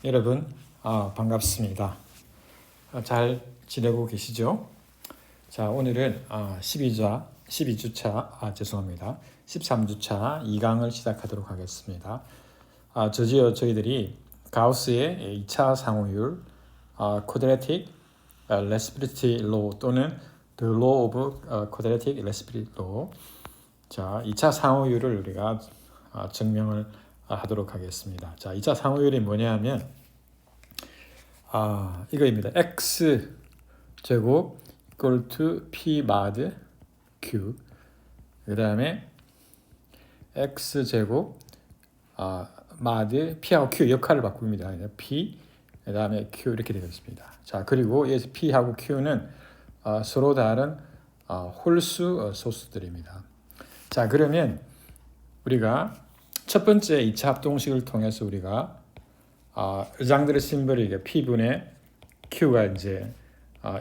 여러분 반갑습니다. 잘 지내고 계시죠? 자, 오늘은 12주차 죄송합니다. 13주차 2강을 시작하도록 하겠습니다. 드디어 저희들이 가우스의 2차 상호율 quadratic reciprocity law 또는 the law of quadratic reciprocity law, 자, 2차 상호율을 우리가 증명을 하도록 하겠습니다. 자, 2차 상호율이 뭐냐면 이거입니다. x 제곱 equal to p mod q, 그 다음에 x 제곱 mod p하고 q 역할을 바꿉니다. p 그 다음에 q 이렇게 되어 있습니다. 자, 그리고 이 p하고 q는 서로 다른 홀수 소수들입니다. 자, 그러면 우리가 첫 번째 2차 합동식을 통해서 우리가 의장들의 심벌이 P분의 Q가 이제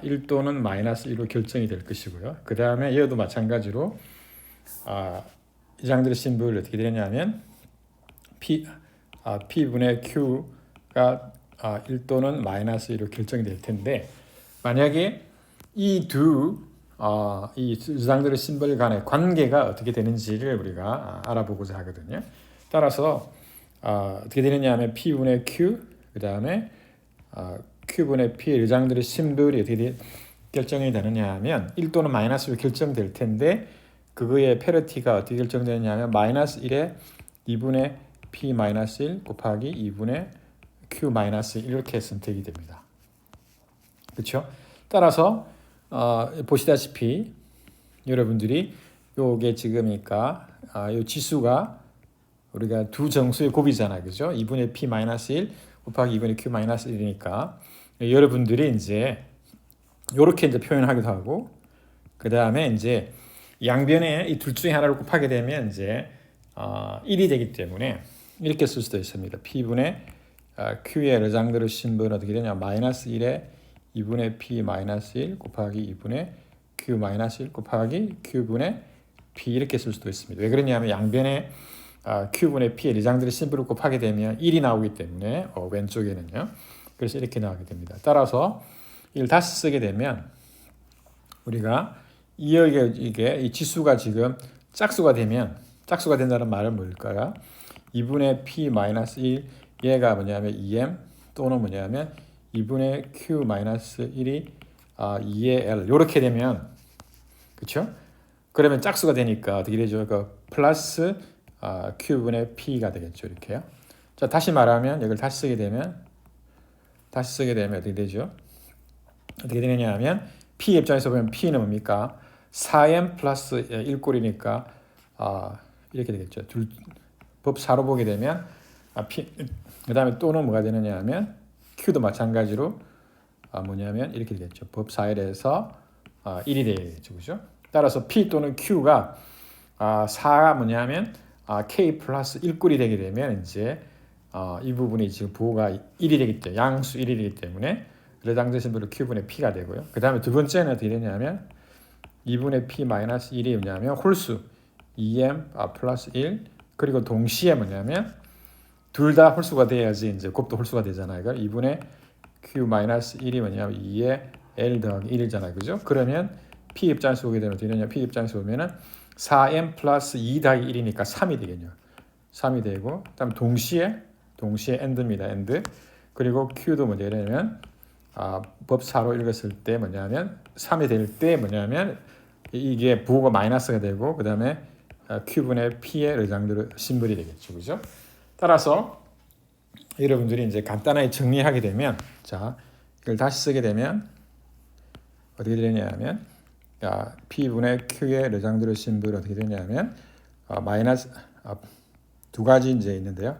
1 또는 마이너스 1로 결정이 될 것이고요. 그 다음에 이것도 마찬가지로 의장들의 심벌이 어떻게 되냐면 P분의 Q가 1 또는 마이너스 1로 결정이 될 텐데, 만약에 이 의장들의 심벌 간의 관계가 어떻게 되는지를 우리가 알아보고자 하거든요. 따라서 어떻게 되느냐 하면 P분의 Q, 그 다음에 Q분의 P의 의장들의 심들이 어떻게 결정이 되느냐 하면 1 또는 마이너스로 결정될 텐데, 그거의 페러티가 어떻게 결정되느냐 하면 마이너스 1에 2분의 P 마이너스 1 곱하기 2분의 Q 마이너스 1 이렇게 선택이 됩니다. 그렇죠? 따라서 보시다시피 여러분들이 요게 지금이니까 요 지수가 우리가 두 정수의 곱이잖아요. 그죠? 2분의 p-1 곱하기 2분의 q-1이니까 여러분들이 이제 요렇게 이제 표현하기도 하고, 그 다음에 이제 양변에 이 둘 중에 하나를 곱하게 되면 이제 1이 되기 때문에 이렇게 쓸 수도 있습니다. p분의 q의 르장드르 심벌은 어떻게 되냐? 마이너스 1에 2분의 p-1 곱하기 2분의 q-1 곱하기 q분의 p 이렇게 쓸 수도 있습니다. 왜 그러냐면 양변에 Q분의 P의 리장들의 심플을 곱하게 되면 1이 나오기 때문에 왼쪽에는요. 그래서 이렇게 나오게 됩니다. 따라서 이걸 다시 쓰게 되면 우리가 이게 이 지수가 지금 짝수가 된다는 말은 뭘까요? 2분의 P-1 얘가 뭐냐면 2M 또는 뭐냐면 2분의 Q-1이 2의 L 이렇게 되면, 그렇죠? 그러면 짝수가 되니까 어떻게 되죠? 그 플러스 Q분의 P가 되겠죠. 이렇게요. 자, 다시 말하면 이걸 다시 쓰게 되면 어떻게 되죠? 어떻게 되느냐 하면 P 입장에서 보면 P는 뭡니까? 4M 플러스 1꼴이니까 이렇게 되겠죠. 법 4로 보게 되면 그 다음에 또는 뭐가 되느냐 하면 Q도 마찬가지로 뭐냐면 이렇게 되겠죠. 법 4에 대해서 1이 되겠죠. 그죠? 따라서 P 또는 Q가 4가 뭐냐면 K 플러스 1꼴이 되게 되면 이제 이 부분이 지금 부호가 1이 되기 때문에 양수 1이 되기 때문에 르장드 심벌로 Q분의 P가 되고요. 그 다음에 두 번째는 어떻게 되냐면 2분의 P 마이너스 1이 뭐냐면 홀수 2M 플러스 1, 그리고 동시에 뭐냐면 둘 다 홀수가 돼야지 이제 곱도 홀수가 되잖아요. 그러니까 2분의 Q 마이너스 1이 뭐냐면 2의 L 더하기 1이잖아요. 그죠? 그러면 P 입장에서 보게 되면 어떻게 되냐? P 입장에서 보면은 4M 플러스 2 더하기 1이니까 3이 되겠네요. 3이 되고, 그다음 동시에 AND입니다. AND. 그리고 Q도 뭐냐면 법 4로 읽었을 때 뭐냐면 3이 될 때 뭐냐면 이게 부호가 마이너스가 되고, 그 다음에 Q분의 P의 르장드르 심벌이 되겠죠. 그죠? 따라서 여러분들이 이제 간단하게 정리하게 되면, 자, 이걸 다시 쓰게 되면 어떻게 되냐면 P분의 Q의 르장드르 심벌이 어떻게 되냐면 마이너스 두 가지 이제 있는데요.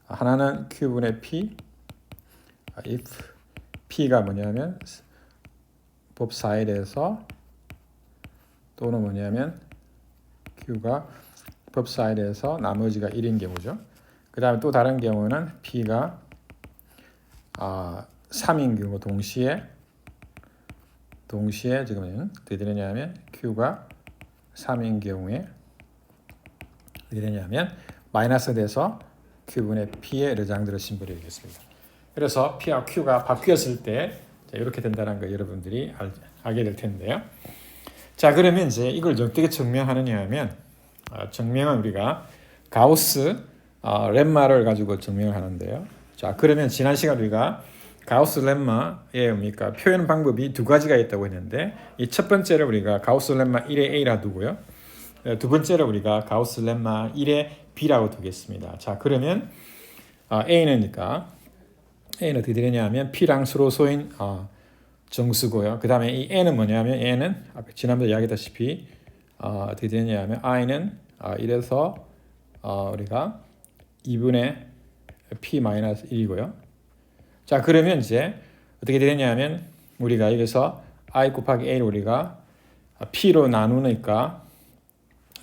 하나는 Q분의 P, if P가 뭐냐면 법 4에 대해서 또는 뭐냐면 Q가 법 4에 대해서 나머지가 1인 경우죠. 그 다음에 또 다른 경우는 P가 3인 경우 동시에 지금 어떻게 되느냐면 Q가 3인 경우에 어떻게 되냐면 마이너스 돼서 Q분의 P의 르장드르 심벌이 되겠습니다. 그래서 P와 Q가 바뀌었을 때 이렇게 된다는 거 여러분들이 알게 될 텐데요. 자, 그러면 이제 이걸 어떻게 증명하느냐 하면 증명은 우리가 가우스 렘마를 가지고 증명을 하는데요. 자, 그러면 지난 시간 우리가 가우스 렘마의 뭡니까? 표현 방법이 두 가지가 있다고 했는데 이 첫 번째를 우리가 가우스 렘마 1의 A라 두고요. 두 번째를 우리가 가우스 렘마 1의 B라고 두겠습니다. 자, 그러면 A는 어떻게 되느냐면 P랑 서로소인 정수고요. 그 다음에 이 N은 뭐냐면 N은 지난번에 이야기했다시피 어떻게 되느냐면 I는 1에서 우리가 2분의 P-1이고요. 자, 그러면 이제 어떻게 되느냐면 우리가 여기서 I 곱하기 A를 우리가 P로 나누니까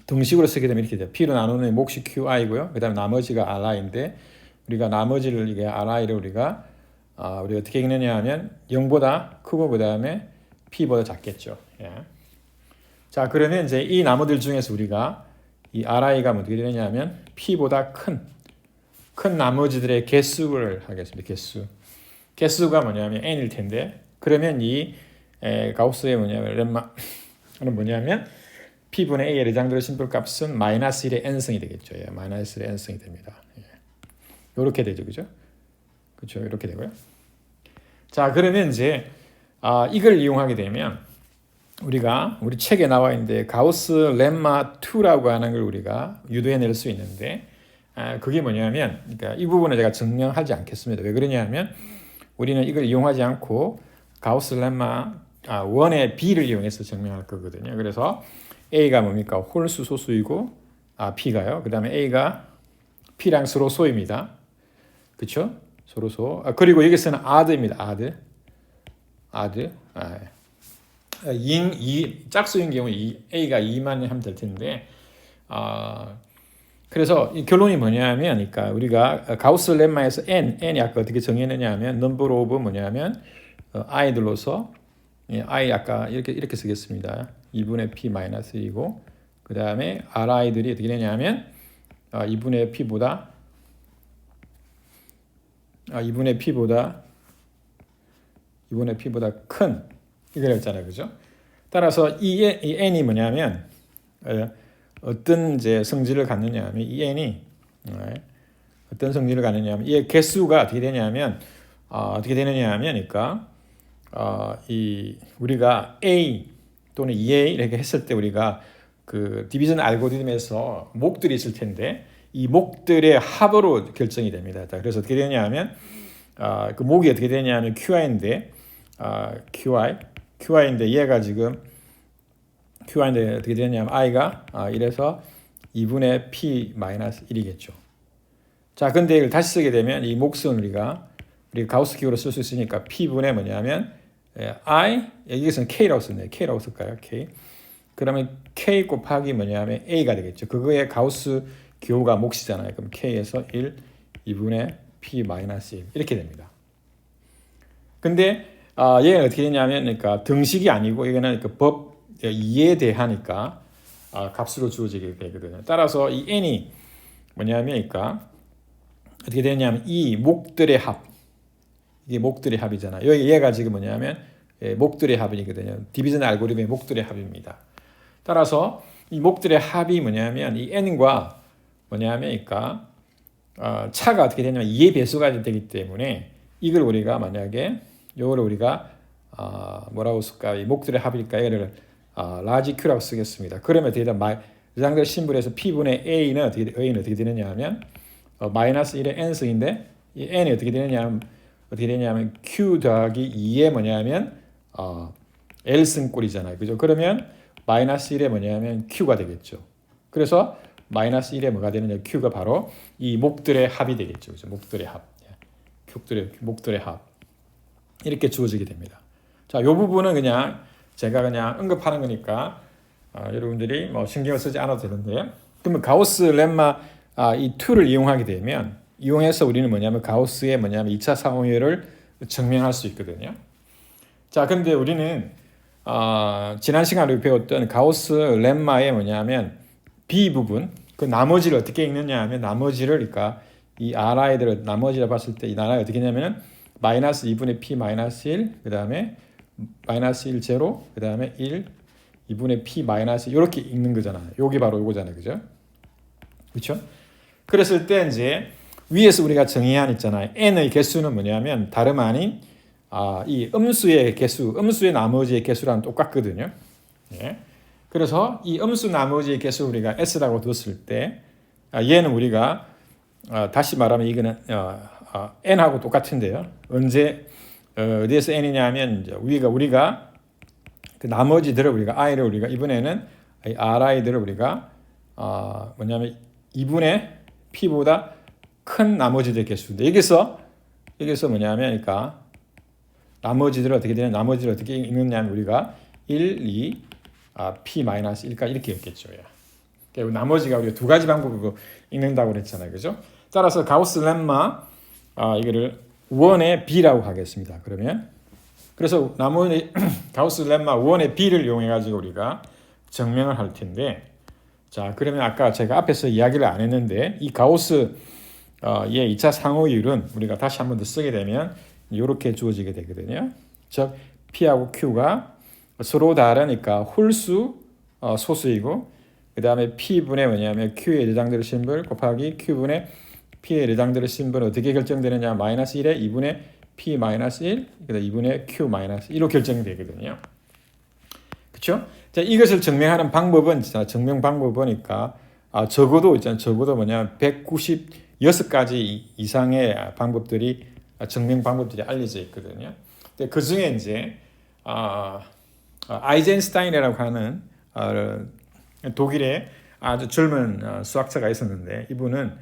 등식으로 쓰게 되면 이렇게 돼요. P로 나누는 몫이 QI고요. 그 다음에 나머지가 RI인데 우리가 나머지를 이게 RI를 우리가 어떻게 읽느냐 하면 0보다 크고 그 다음에 P보다 작겠죠. 예. 자, 그러면 이제 이 나머들 중에서 우리가 이 RI가 어떻게 되느냐 하면 P보다 큰 나머지들의 개수를 하겠습니다. 개수가 뭐냐면 N일 텐데 그러면 이 가우스의 렘마는 뭐냐면 P분의 A의 레장들의 심플값은 마이너스 1의 N승이 되겠죠. 예, 마이너스 1의 N승이 됩니다. 예. 이렇게 되죠. 그죠? 그렇죠. 이렇게 되고요. 자, 그러면 이제 이걸 이용하게 되면 우리 책에 나와 있는데 가우스 렘마 2라고 하는 걸 우리가 유도해낼 수 있는데 그게 뭐냐면 그러니까 이 부분을 제가 증명하지 않겠습니다. 왜 그러냐면 우리는 이걸 이용하지 않고 가우스 렘마 1의 B를 이용해서 증명할 거거든요. 그래서 A가 뭡니까? 홀수 소수이고 P가요. 그 다음에 A가 P랑 서로 소입니다. 그렇죠? 서로 소. 그리고 여기서는 odd입니다. odd. 짝수인 경우 A가 2만 하면 될 텐데 그래서 이 결론이 뭐냐면 그러니까 우리가 가우스 렘마에서 N이 아까 어떻게 정했느냐 하면 number of 뭐냐면 i들로서 I 아까 이렇게 쓰겠습니다. 2분의 P-1이고 그 다음에 RI들이 어떻게 되냐면 2분의 P보다 큰 이걸 했잖아요. 그죠? 따라서 이 N이 뭐냐면 어떤 이제 성질을 갖느냐 하면 이 N이 어떤 성질을 갖느냐 하면 이 개수가 어떻게 되냐면 그러니까 이 우리가 A 또는 EA 이렇게 했을 때 우리가 그 디비전 알고리즘에서 목들이 있을 텐데 이 목들의 합으로 결정이 됩니다. 그래서 어떻게 되냐면 그 목이 어떻게 되냐면 QI인데 QI인데 얘가 지금 QI인데 어떻게 되냐면 I가 이래서 2분의 P-1이겠죠. 자, 근데 이걸 다시 쓰게 되면 이 몫은 우리가 가우스 기호로 쓸 수 있으니까 P분의 뭐냐면 I 여기서는 K라고 썼네요. K라고 쓸까요? K. 그러면 K 곱하기 뭐냐면 A가 되겠죠. 그거의 가우스 기호가 몫이잖아요. 그럼 K에서 1, 2분의 P-1 이렇게 됩니다. 근데 얘는 어떻게 되냐면 그러니까 등식이 아니고 이거는 그 법 2에 대하니까 값으로 주어지게 되거든요. 따라서 이 N이 뭐냐면 그러니까 어떻게 되냐면 이 목들의 합 이게 목들의 합이잖아요. 여기 얘가 지금 뭐냐면 목들의 합이거든요. 디비전 알고리즘의 목들의 합입니다. 따라서 이 목들의 합이 뭐냐면 이 N과 그러니까 차가 어떻게 되냐면 2의 배수가 되기 때문에 이걸 우리가 만약에 요거를 우리가 뭐라고 쓸까? 이 목들의 합이니까 얘를 라지 Q라고 쓰겠습니다. 그러면 어떻게 되냐? 레장들 심볼에서 P분의 A는 어떻게 되느냐 하면 마이너스 1의 N승인데 이 N이 어떻게 되냐면 Q 더하기 2의 뭐냐면 L승꼴이잖아요. 그죠? 그러면 마이너스 1의 뭐냐면 Q가 되겠죠. 그래서 마이너스 1의 뭐가 되느냐? Q가 바로 이 목들의 합이 되겠죠. 그죠? 목들의 합. 목들의 합. 이렇게 주어지게 됩니다. 자, 이 부분은 제가 언급하는 거니까 여러분들이 뭐 신경을 쓰지 않아도 되는데요. 그러면 가우스 렘마 이 2를 이용해서 우리는 가우스의 2차 상호율을 증명할 수 있거든요. 자, 근데 우리는 지난 시간에 배웠던 가우스 렘마의 B 부분 그 나머지를 어떻게 읽느냐 하면 나머지를 그러니까 이 RI들을 나머지를 봤을 때 이 나라가 어떻게 했냐면은 마이너스 2분의 p 마이너스 1, 그 다음에 마이너스 1 제로, 그 다음에 1, 2분의 p 마이너스 이렇게 읽는 거잖아요. 여기 바로 이거잖아요, 그죠? 그렇죠? 그랬을 때 이제 위에서 우리가 정의한 있잖아요. n의 개수는 뭐냐면 다름 아닌 이 음수의 개수, 음수의 나머지의 개수랑 똑같거든요. 예. 그래서 이 음수 나머지의 개수 우리가 s라고 뒀을 때 얘는 우리가 다시 말하면 이거는 n하고 똑같은데요. 언제 어디에서 n이냐면 이제 우리가 그 나머지들을 우리가 i를 우리가 이번에는 ri들을 우리가 뭐냐면 2분의 p보다 큰 나머지들의 개수인데 여기서 뭐냐면 그러니까 나머지들을 어떻게 되냐 나머지를 어떻게 읽느냐면 우리가 1, 2, p-1까지 이렇게 읽겠죠. 그러니까 나머지가 우리가 두 가지 방법으로 읽는다고 그랬잖아요, 그죠? 따라서 가우스 렘마 이거를 1의 b라고 하겠습니다. 그래서 나머지 가우스 렘마 1의 b를 이용해 가지고 우리가 증명을 할 텐데, 자 그러면 아까 제가 앞에서 이야기를 안 했는데 이 가우스 의 2차 상호율은 우리가 다시 한 번 더 쓰게 되면 이렇게 주어지게 되거든요. 즉 p하고 q가 서로 다르니까 홀수 소수이고 그 다음에 p분의 뭐냐면 q의 내장들의 신분 곱하기 q분의 p의 내장들의 신분은 어떻게 결정되느냐 마이너스 1에 2분의 p 마이너스 1 그다음 2분의 q 마이너스 1로 결정되거든요. 그렇죠? 자, 이것을 증명하는 방법은 증명 방법이니까 적어도 뭐냐면 196가지 이상의 방법들이 증명 방법들이 알려져 있거든요. 근데 그 중에 이제 아이젠슈타인이라고 하는 독일의 아주 젊은 수학자가 있었는데 이분은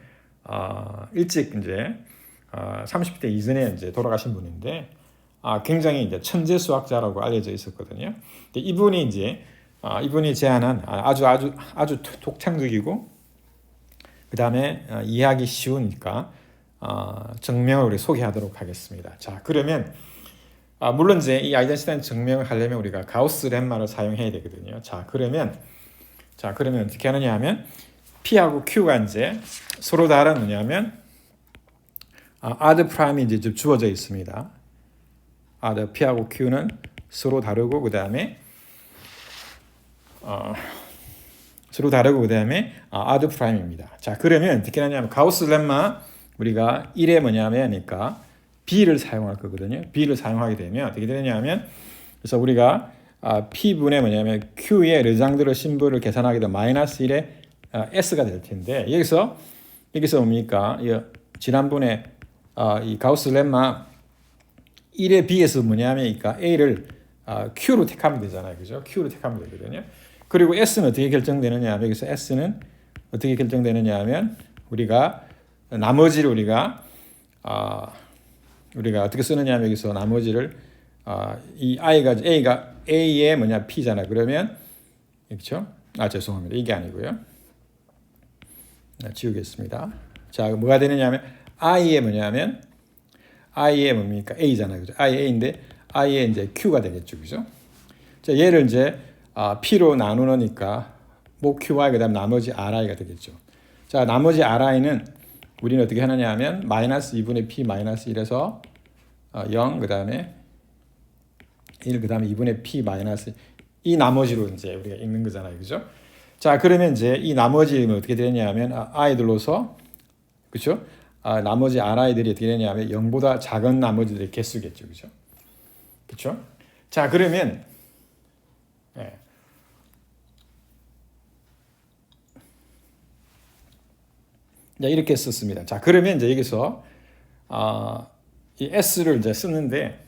일찍 이제 30대 이전에 이제 돌아가신 분인데 굉장히 이제 천재 수학자라고 알려져 있었거든요. 근데 이분이 제안한 아주 독창적이고 그 다음에 이해하기 쉬우니까 증명을 우리 소개하도록 하겠습니다. 자 그러면 물론 이제 이 아이젠슈타인 증명을 하려면 우리가 가우스 렘마를 사용해야 되거든요. 자 그러면 어떻게 하느냐 하면 P하고 Q가 이제 서로 다른 뭐냐면 아드 프라임이 이제 주어져 있습니다. 아드 P하고 Q는 서로 다르고 그 다음에 아드 프라임입니다. 자 그러면 어떻게 하냐면 가우스 렘마 우리가 1에 뭐냐면 그러니까 B를 사용할 거거든요. B를 사용하게 되면 어떻게 되냐면 그래서 우리가 P분의 뭐냐면 Q의 르장드르 심볼을 계산하게 되면 마이너스 1의 S가 될 텐데 여기서 뭡니까? 지난번에 이 가우스 렘마 1의 B에서 뭐냐면 그러니까 A를 Q로 택하면 되잖아요. 그죠? Q로 택하면 되거든요. 그리고 S는 어떻게 결정되느냐 하면 여기서 S는 어떻게 결정되느냐 하면 우리가 나머지를 우리가 어떻게 쓰느냐 하면 여기서 나머지를 이 A가 A의 뭐냐 P잖아. 그러면 그렇죠? 죄송합니다. 이게 아니고요. 지우겠습니다. 자, 뭐가 되느냐 하면 I의 뭐냐면 I의 뭡니까? A잖아요. 그죠? I A인데 I의 이제 Q가 되겠죠. 그죠? 자, 얘를 이제 P로 나누니까 뭐 QI 그다음 나머지 RI가 되겠죠. 자, 나머지 RI는 우리는 어떻게 하느냐 하면 마이너스 2분의 P 마이너스 1에서 0 그다음에 1 그다음에 2분의 P 마이너스 이 나머지로 이제 우리가 읽는 거잖아요. 그죠? 자, 그러면 이제 이 나머지는 어떻게 되냐 하면 I들로서 그렇죠? 나머지 RI들이 어떻게 되냐 하면 0보다 작은 나머지들의 개수겠죠. 그죠? 그렇죠? 자, 그러면 이렇게 썼습니다. 자, 그러면 이제 여기서 이 S를 이제 쓰는데,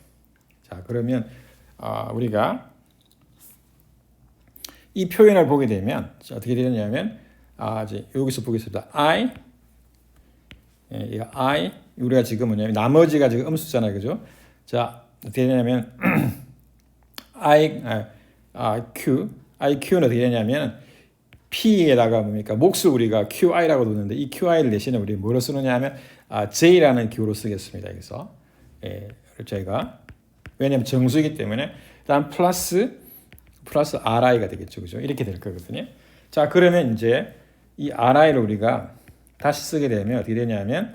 자, 그러면 우리가 이 표현을 보게 되면 어떻게 되냐면 이제 여기서 보겠습니다. 이거 I 우리가 지금 뭐냐면 나머지가 지금 음수잖아요, 그죠? 자, 어떻게 되냐면 IQ는 어떻게 되냐면 P에다가 뭡니까? 몫을 우리가 QI라고 뒀는데 이 QI를 대신에 우리 뭐로 쓰느냐 하면 J라는 기호로 쓰겠습니다. 여기서 저희가 왜냐하면 정수이기 때문에 다음 플러스 RI가 되겠죠. 그죠? 이렇게 될 거거든요. 자, 그러면 이제 이 RI를 우리가 다시 쓰게 되면 어떻게 되냐면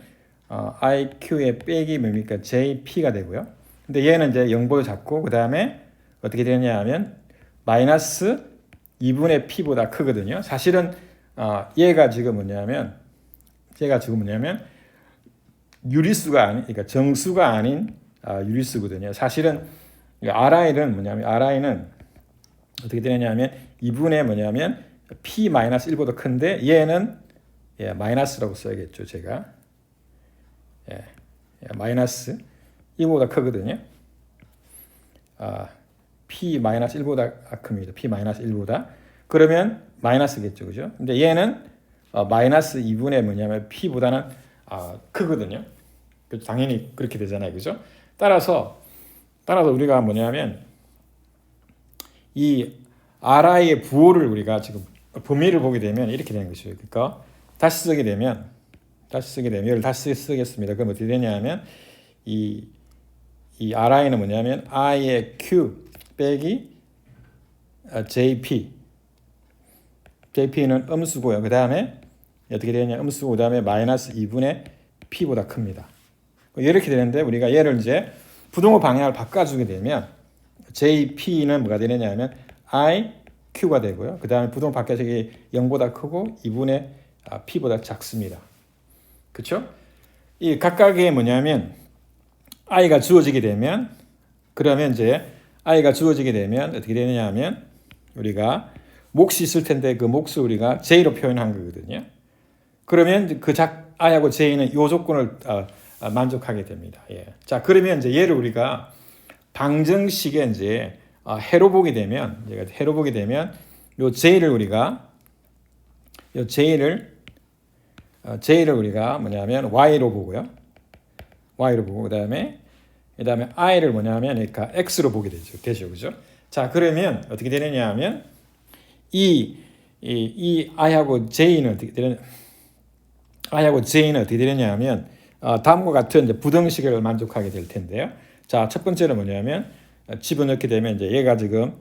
IQ의 빼기 뭡니까? JP가 되고요. 근데 얘는 이제 0보다 작고 그 다음에 어떻게 되냐 하면 마이너스 2분의 P보다 크거든요. 사실은 얘가 지금 뭐냐면 유리수가 아닌, 그러니까 정수가 아닌 유리수거든요. 사실은 RI는 뭐냐면 RI는 어떻게 되냐면 2분의 뭐냐면 P-1보다 큰데 얘는 마이너스라고 써야겠죠. 제가 마이너스 이보다 크거든요. P-1보다 큽니다. P-1보다 그러면 마이너스겠죠. 그죠? 근데 얘는 마이너스 2분의 뭐냐면 P보다는 크거든요. 당연히 그렇게 되잖아요. 그죠? 따라서 우리가 뭐냐면 이 RI의 부호를 우리가 지금 범위를 보게 되면 이렇게 되는 것이죠. 그러니까 다시 쓰게 되면 이걸 다시 쓰겠습니다. 그럼 어떻게 되냐면 이 RI는 뭐냐면 I의 Q 빼기 JP는 음수고요. 그 다음에 어떻게 되냐 음수고 그 다음에 마이너스 2분의 P보다 큽니다. 이렇게 되는데 우리가 얘를 이제 부동호 방향을 바꿔주게 되면 JP는 뭐가 되느냐면 IQ가 되고요. 그 다음에 부동호 바뀌어서 0보다 크고 2분의 P보다 작습니다. 그렇죠? 이 각각의 뭐냐면 I가 주어지게 되면 그러면 이제 I가 주어지게 되면 어떻게 되느냐 하면 우리가 몫이 있을 텐데 그 몫을 우리가 J로 표현한 거거든요. 그러면 그 I하고 J는 이 조건을 만족하게 됩니다. 자, 그러면 이제 얘를 우리가 방정식에 이제 해로 보게 되면 요 J를 우리가 뭐냐면 Y로 보고요. Y로 보고 그다음에 I를 뭐냐면 그러니까 X로 보게 되죠. 그죠? 자, 그러면 어떻게 되느냐 하면 이 I하고 J는 어떻게 되느냐 하면 다음과 같은 이제 부등식을 만족하게 될 텐데요. 자, 첫 번째는 뭐냐면 집어넣게 되면 이제 얘가 지금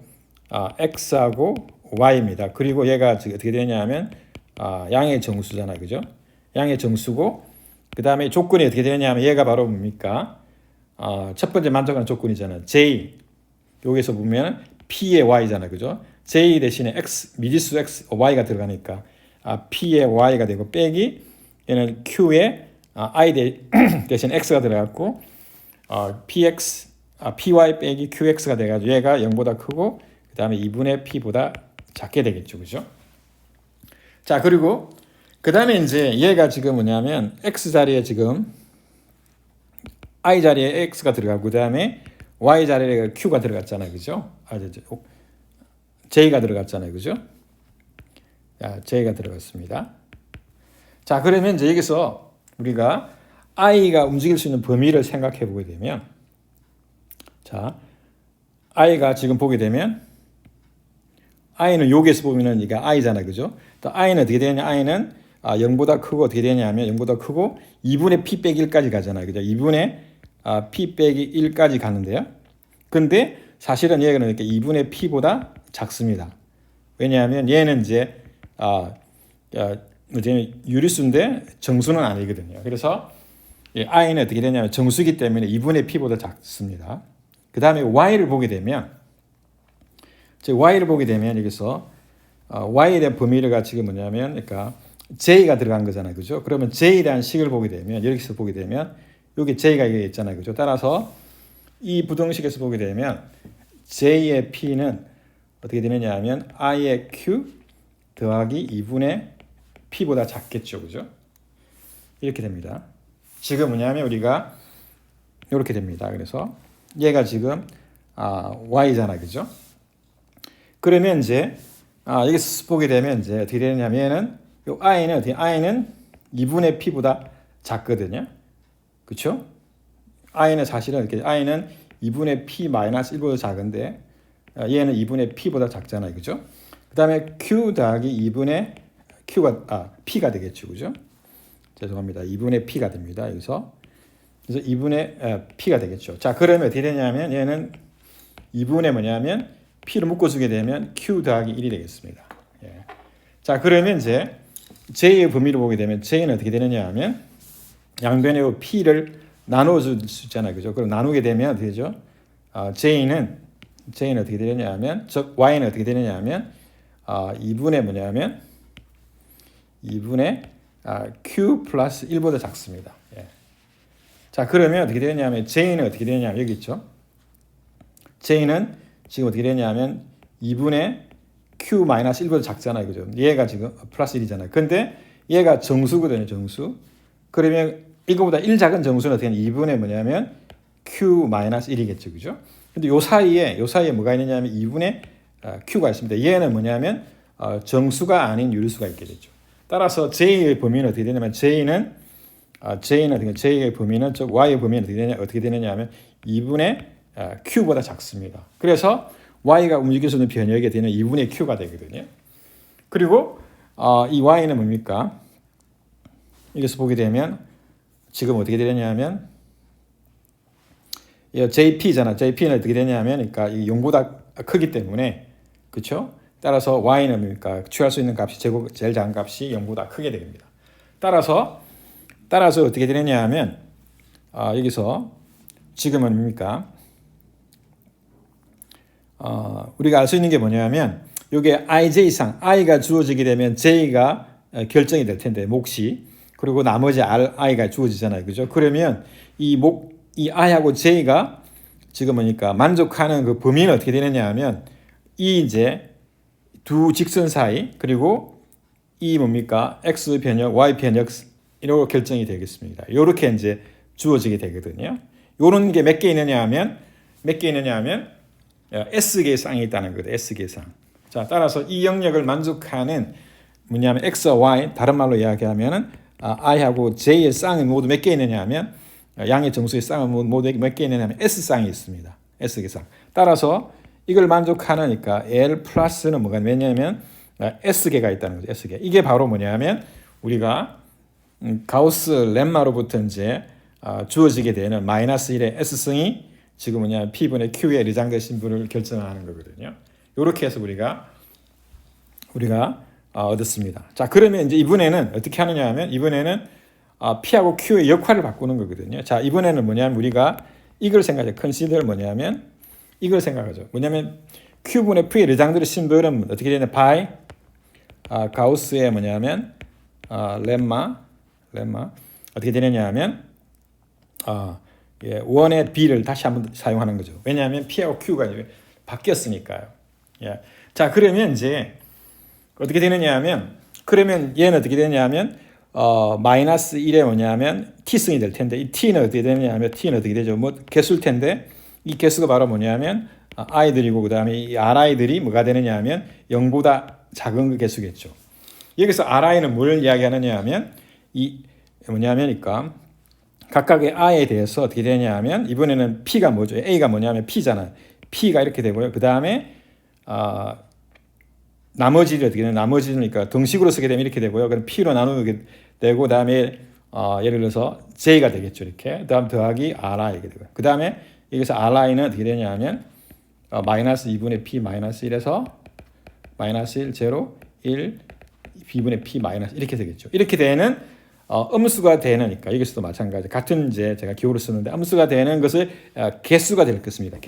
X하고 Y입니다. 그리고 얘가 지금 어떻게 되냐면 양의 정수잖아요. 그죠? 양의 정수고 그 다음에 조건이 어떻게 되냐면 얘가 바로 뭡니까? 첫 번째 만족하는 조건이잖아요. J 여기서 보면 P의 Y잖아요. 그죠? J 대신에 X 미지수 X Y가 들어가니까 P의 Y가 되고 빼기 얘는 Q의 I 대신 X가 들어갔고 PX PY 빼기 QX가 돼가지고 얘가 0보다 크고 그 다음에 2분의 P보다 작게 되겠죠. 그죠? 자, 그리고 그 다음에 이제 얘가 지금 뭐냐면 X 자리에 지금 I 자리에 X가 들어가고 그 다음에 Y 자리에 Q가 들어갔잖아요. 그죠? J가 들어갔잖아요. 그죠? 자, J가 들어갔습니다. 자, 그러면 이제 여기서 우리가 I가 움직일 수 있는 범위를 생각해 보게 되면 자, I가 지금 보게 되면 I는 여기에서 보면은 이게 I잖아요. 그죠? 또 I는 어떻게 되냐? I는 0보다 크고 어떻게 되냐면 0보다 크고 2분의 P 빼기 1까지 가잖아요. 그죠? 2분의 P 빼기 1까지 가는데요. 근데 사실은 얘는 이렇게 2분의 P보다 작습니다. 왜냐하면 얘는 이제 유리수인데 정수는 아니거든요. 그래서 I는 어떻게 되냐면 정수이기 때문에 2분의 P보다 작습니다. 그 다음에 Y를 보게 되면 여기서 Y에 대한 범위가 지금 뭐냐면 그러니까 J가 들어간 거잖아요. 그죠? 그러면 J에 대한 식을 보게 되면 여기서 보게 되면 여기 J가 있잖아요. 그죠? 따라서 이 부등식에서 보게 되면 J의 P는 어떻게 되느냐 하면 I의 Q 더하기 2분의 P보다 작겠죠. 그죠? 이렇게 됩니다. 지금 뭐냐면 우리가 이렇게 됩니다. 그래서 얘가 지금 Y잖아요. 그죠? 그러면 이제 여기서 보게 되면 이제 어떻게 되냐면 얘는 요 I는 2분의 P보다 작거든요. 그렇죠? I는 사실은 이렇게 I는 2분의 P-1보다 작은데 얘는 2분의 P보다 작잖아요. 그죠? 그다음에 Q 더하기 2분의 P가 되겠죠. 그죠? 죄송합니다. 2분의 P가 됩니다. 그래서 2분의 P가 되겠죠. 자, 그러면 어떻게 되냐면 얘는 2분의 뭐냐면 P를 묶어주게 되면 Q 더하기 1이 되겠습니다. 자, 그러면 이제 J의 범위를 보게 되면 J는 어떻게 되느냐 하면 양변의 p를 나눠줄 수 있잖아요, 그죠? 그럼 나누게 되면 어떻게 되죠? j는 어떻게 되느냐면, 즉 y는 어떻게 되느냐면 2분의 뭐냐면 2분의 q 플러스 1보다 작습니다. 예. 자, 그러면 어떻게 되느냐면 j는 어떻게 되느냐면 여기 있죠. j는 지금 어떻게 되냐면 2분의 q 마이너스 1보다 작잖아요, 그죠? 얘가 지금 플러스 1이잖아요. 근데 얘가 정수거든요, 정수. 그러면 이거보다 1 작은 정수는 어떻게 되냐? 2분의 뭐냐면 q 마이너스 1이겠죠, 그죠? 근데 요 사이에 뭐가 있느냐면 2분의 q가 있습니다. 얘는 뭐냐면 정수가 아닌 유리수가 있게 되죠. 따라서 j의 범위는 어떻게 되냐면 j는 j의 범위는 즉 y의 범위는 어떻게 되느냐면 2분의 q보다 작습니다. 그래서 y가 움직일 수 있는 변역이 되는 2분의 q가 되거든요. 그리고 이 y는 뭡니까? 여기서 보게 되면 지금 어떻게 되냐면 JP잖아. JP는 어떻게 되냐면 그러니까 이 0보다 크기 때문에 그렇죠? 따라서 y는 뭡니까? 취할 수 있는 값이 제일 작은 값이 0보다 크게 됩니다. 따라서 어떻게 되느냐 하면 여기서 지금은 뭡니까? 우리가 알 수 있는 게 뭐냐면 이게 ij상 i가 주어지게 되면 j가 결정이 될 텐데 몫이 그리고 나머지 i가 주어지잖아요, 그죠? 그러면 이 i하고 j가 지금 뭐니까 만족하는 그 범위는 어떻게 되느냐 하면 이 이제 두 직선 사이 그리고 이 뭡니까? x 변역, y 변역 이렇게 결정이 되겠습니다. 이렇게 이제 주어지게 되거든요. 요런 게 몇 개 있느냐 하면 S개의 쌍이 있다는 거죠. S개의 쌍. 자, 따라서 이 영역을 만족하는 뭐냐면 X와 Y, 다른 말로 이야기하면은 I하고 J의 쌍이 모두 몇 개 있느냐 하면 양의 정수의 쌍은 모두 몇 개 있느냐 하면 S쌍이 있습니다. S개 쌍. 따라서 이걸 만족하니까 L 플러스는 뭐가 왜냐하면 S개가 있다는 거죠. S개. 이게 바로 뭐냐면 우리가 가우스 렘마로부터 이제 주어지게 되는 마이너스 1의 S승이 지금 뭐냐 P분의 Q의 리장대 신분을 결정하는 거거든요. 이렇게 해서 우리가 얻었습니다. 자, 그러면 이제 이번에는 어떻게 하느냐 하면 이번에는 P하고 Q의 역할을 바꾸는 거거든요. 자, 이번에는 뭐냐면 우리가 이걸 생각하죠. 컨시더 뭐냐면 이걸 생각하죠. 뭐냐면 Q분의 P의 리장대의 신분은 어떻게 되냐 by 가우스의 뭐냐면 렘마 어떻게 되느냐 하면 원의 B를 다시 한번 사용하는 거죠. 왜냐하면 P하고 Q가 바뀌었으니까요. 예. 자, 그러면 이제 어떻게 되느냐 하면 그러면 얘는 어떻게 되느냐 하면 마이너스 1에 뭐냐면 T승이 될 텐데 이 T는 어떻게 되느냐 하면 T는 어떻게 되죠? 뭐 개수일 텐데 이 개수가 바로 뭐냐면 I들이고 그 다음에 이 Ri들이 뭐가 되느냐 하면 0보다 작은 그 개수겠죠. 여기서 Ri는 뭘 이야기하느냐 하면 이 뭐냐면니까 각각의 I에 대해서 어떻게 되냐 하면 이번에는 P가 뭐죠? A가 뭐냐면 P잖아요. P가 이렇게 되고요. 그 다음에 나머지를 어떻게 되냐? 나머지는 그러니까 등식으로 쓰게 되면 이렇게 되고요. 그럼 P로 나누게 되고 그 다음에 예를 들어서 J가 되겠죠. 이렇게. 그 다음 더하기 RI 이렇게 되고요. 그 다음에 여기서 RI는 어떻게 되냐 하면 마이너스 2분의 P 마이너스 1에서 마이너스 1, 제로, 1, B분의 P 마이너스 이렇게 되겠죠. 이렇게 되는 음수가 되니까 여기서도 마찬가지 같은 이제 제가 기호를 쓰는데 음수가 되는 것을 개수가 될 것입니다.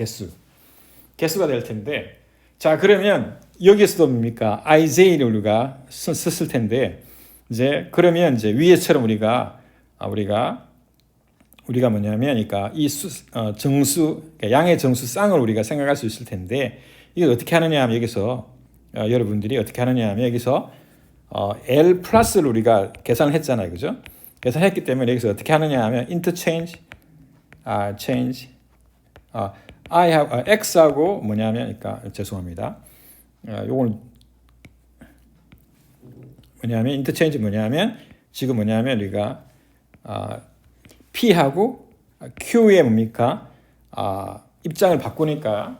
개수가 될 텐데 자 그러면 여기서도 뭡니까 IJ를 우리가 썼을 텐데 이제 그러면 이제 위에처럼 우리가 뭐냐면 그러니까 이 정수 그러니까 양의 정수 쌍을 우리가 생각할 수 있을 텐데 이걸 어떻게 하느냐 하면 여기서 여러분들이 어떻게 하느냐 하면 여기서 L 플러스를 우리가 계산을 했잖아요, 그죠? 계산했기 때문에 여기서 어떻게 하느냐 하면 interchange, change, I하고 X하고 뭐냐면, 그러니까 죄송합니다. 요걸 뭐냐면 interchange 뭐냐면 지금 뭐냐면 우리가 P하고 Q의 뭡니까 입장을 바꾸니까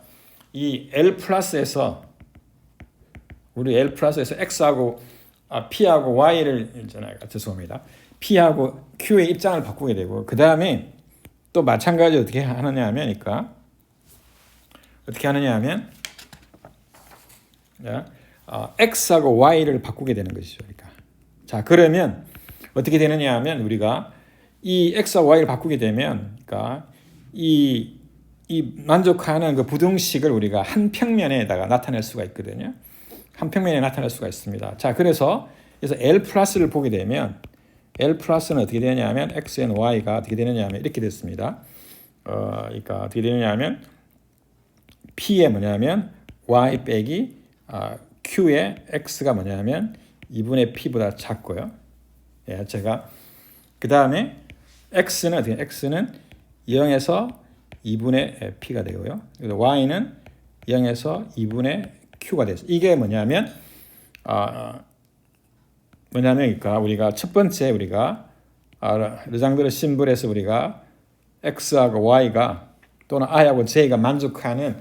이 L 플러스에서 우리 L 플러스에서 X하고 P하고 Y를 있잖아요. 죄송합니다. P하고 Q의 입장을 바꾸게 되고 그 다음에 또 마찬가지 어떻게 하느냐 하면 그러니까 어떻게 하느냐 하면 X하고 Y를 바꾸게 되는 것이죠. 그러니까 자 그러면 어떻게 되느냐 하면 우리가 이 x와 y를 바꾸게 되면, 그러니까 이 만족하는 그 부등식을 우리가 한 평면에다가 나타낼 수가 있거든요. 한 평면에 나타낼 수가 있습니다. 자, 그래서 L 플러스를 보게 되면 L 플러스는 어떻게 되냐면 x and y가 어떻게 되느냐면 이렇게 됐습니다. 그러니까 어떻게 되느냐면 P의 뭐냐면 y 빼기 Q의 x가 뭐냐면 2분의 P보다 작고요. 예, 제가 그 다음에 x는 어떻게 x는 0에서 2분의 P가 되고요. 그래서 y는 0에서 2분의 Q가 됐어요. 이게 뭐냐면 그러니까 우리가 첫 번째 우리가 르장드르 심볼에서 우리가 x하고 y가 또는 i하고 j가 만족하는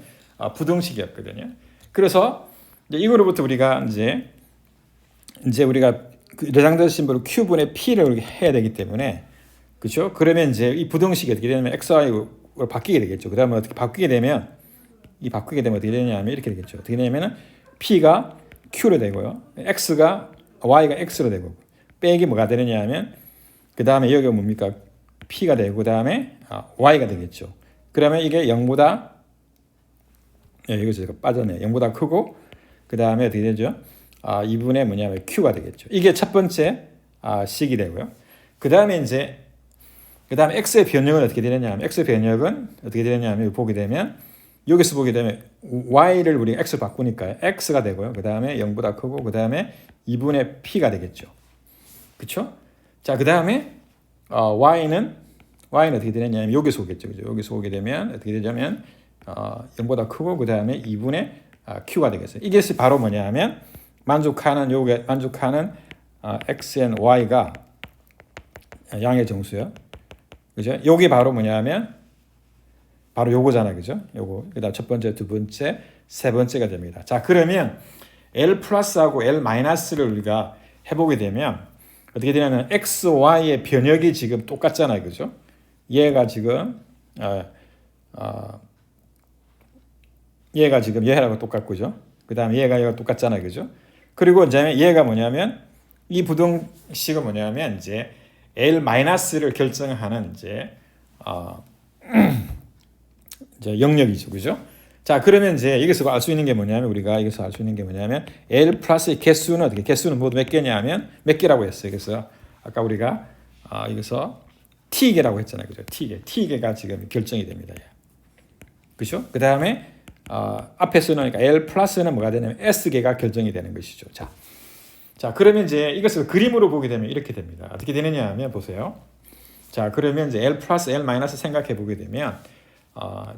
부등식이었거든요. 그래서 이거로부터 우리가 이제 우리가 르장드르 심볼을 q분의 p를 해야 되기 때문에 그렇죠? 그러면 이제 이 부등식이 어떻게 되냐면 x, y로 바뀌게 되겠죠. 그다음에 어떻게 바뀌게 되면 어떻게 되냐면 이렇게 되겠죠. 어떻게 되냐면은 p가 q로 되고요. x가 y가 x로 되고 빼기 뭐가 되느냐면 그 다음에 여기가 뭡니까? p가 되고 그 다음에 y가 되겠죠. 그러면 이게 0보다 여기서 제가 빠졌네요. 0보다 크고 그 다음에 어떻게 되죠? 2분의 뭐냐면 q가 되겠죠. 이게 첫 번째 식이 되고요. 그 다음에 x의 변형은 어떻게 되느냐면 x의 변형은 어떻게 되느냐면 보게 되면 여기서 보게 되면 y를 우리가 x로 바꾸니까 x가 되고요. 그 다음에 0보다 크고 그 다음에 2분의 p가 되겠죠. 그렇죠? 자, 그 다음에 y는 어떻게 되느냐면 여기서 오겠죠. 그죠? 여기서 오게 되면 어떻게 되냐면 0보다 크고 그 다음에 2분의 q가 되겠어요. 이게 바로 뭐냐면 만족하는 x and y가 양의 정수요. 그죠? 요게 바로 뭐냐면 바로 요거잖아요. 그죠? 요거. 그다음 첫 번째, 두 번째, 세 번째가 됩니다. 자, 그러면 L 플러스하고 L 마이너스를 우리가 해보게 되면 어떻게 되냐면 X, Y의 변역이 지금 똑같잖아요. 그죠? 얘가 지금 얘하고 똑같고, 그죠? 그 다음에 얘가 똑같잖아요. 그죠? 그리고 이제 얘가 뭐냐면 이 부등식은 뭐냐면 이제 L 마이너스를 결정하는 이제 영역이죠. 그죠? 자, 그러면 이제 여기서 알 수 있는 게 뭐냐면 L 플러스의 개수는 어떻게? 개수는 모두 몇 개냐면 몇 개라고 했어요. 그래서 아까 우리가 여기서 T개라고 했잖아요. 그죠? T개가 지금 결정이 됩니다. 그죠? 그 다음에 앞에서는 그러니까 L 플러스는 뭐가 되냐면 S개가 결정이 되는 것이죠. 자, 그러면 이제 이것을 그림으로 보게 되면 이렇게 됩니다. 어떻게 되느냐 하면 보세요. 자, 그러면 이제 L 플러스 L 마이너스 생각해 보게 되면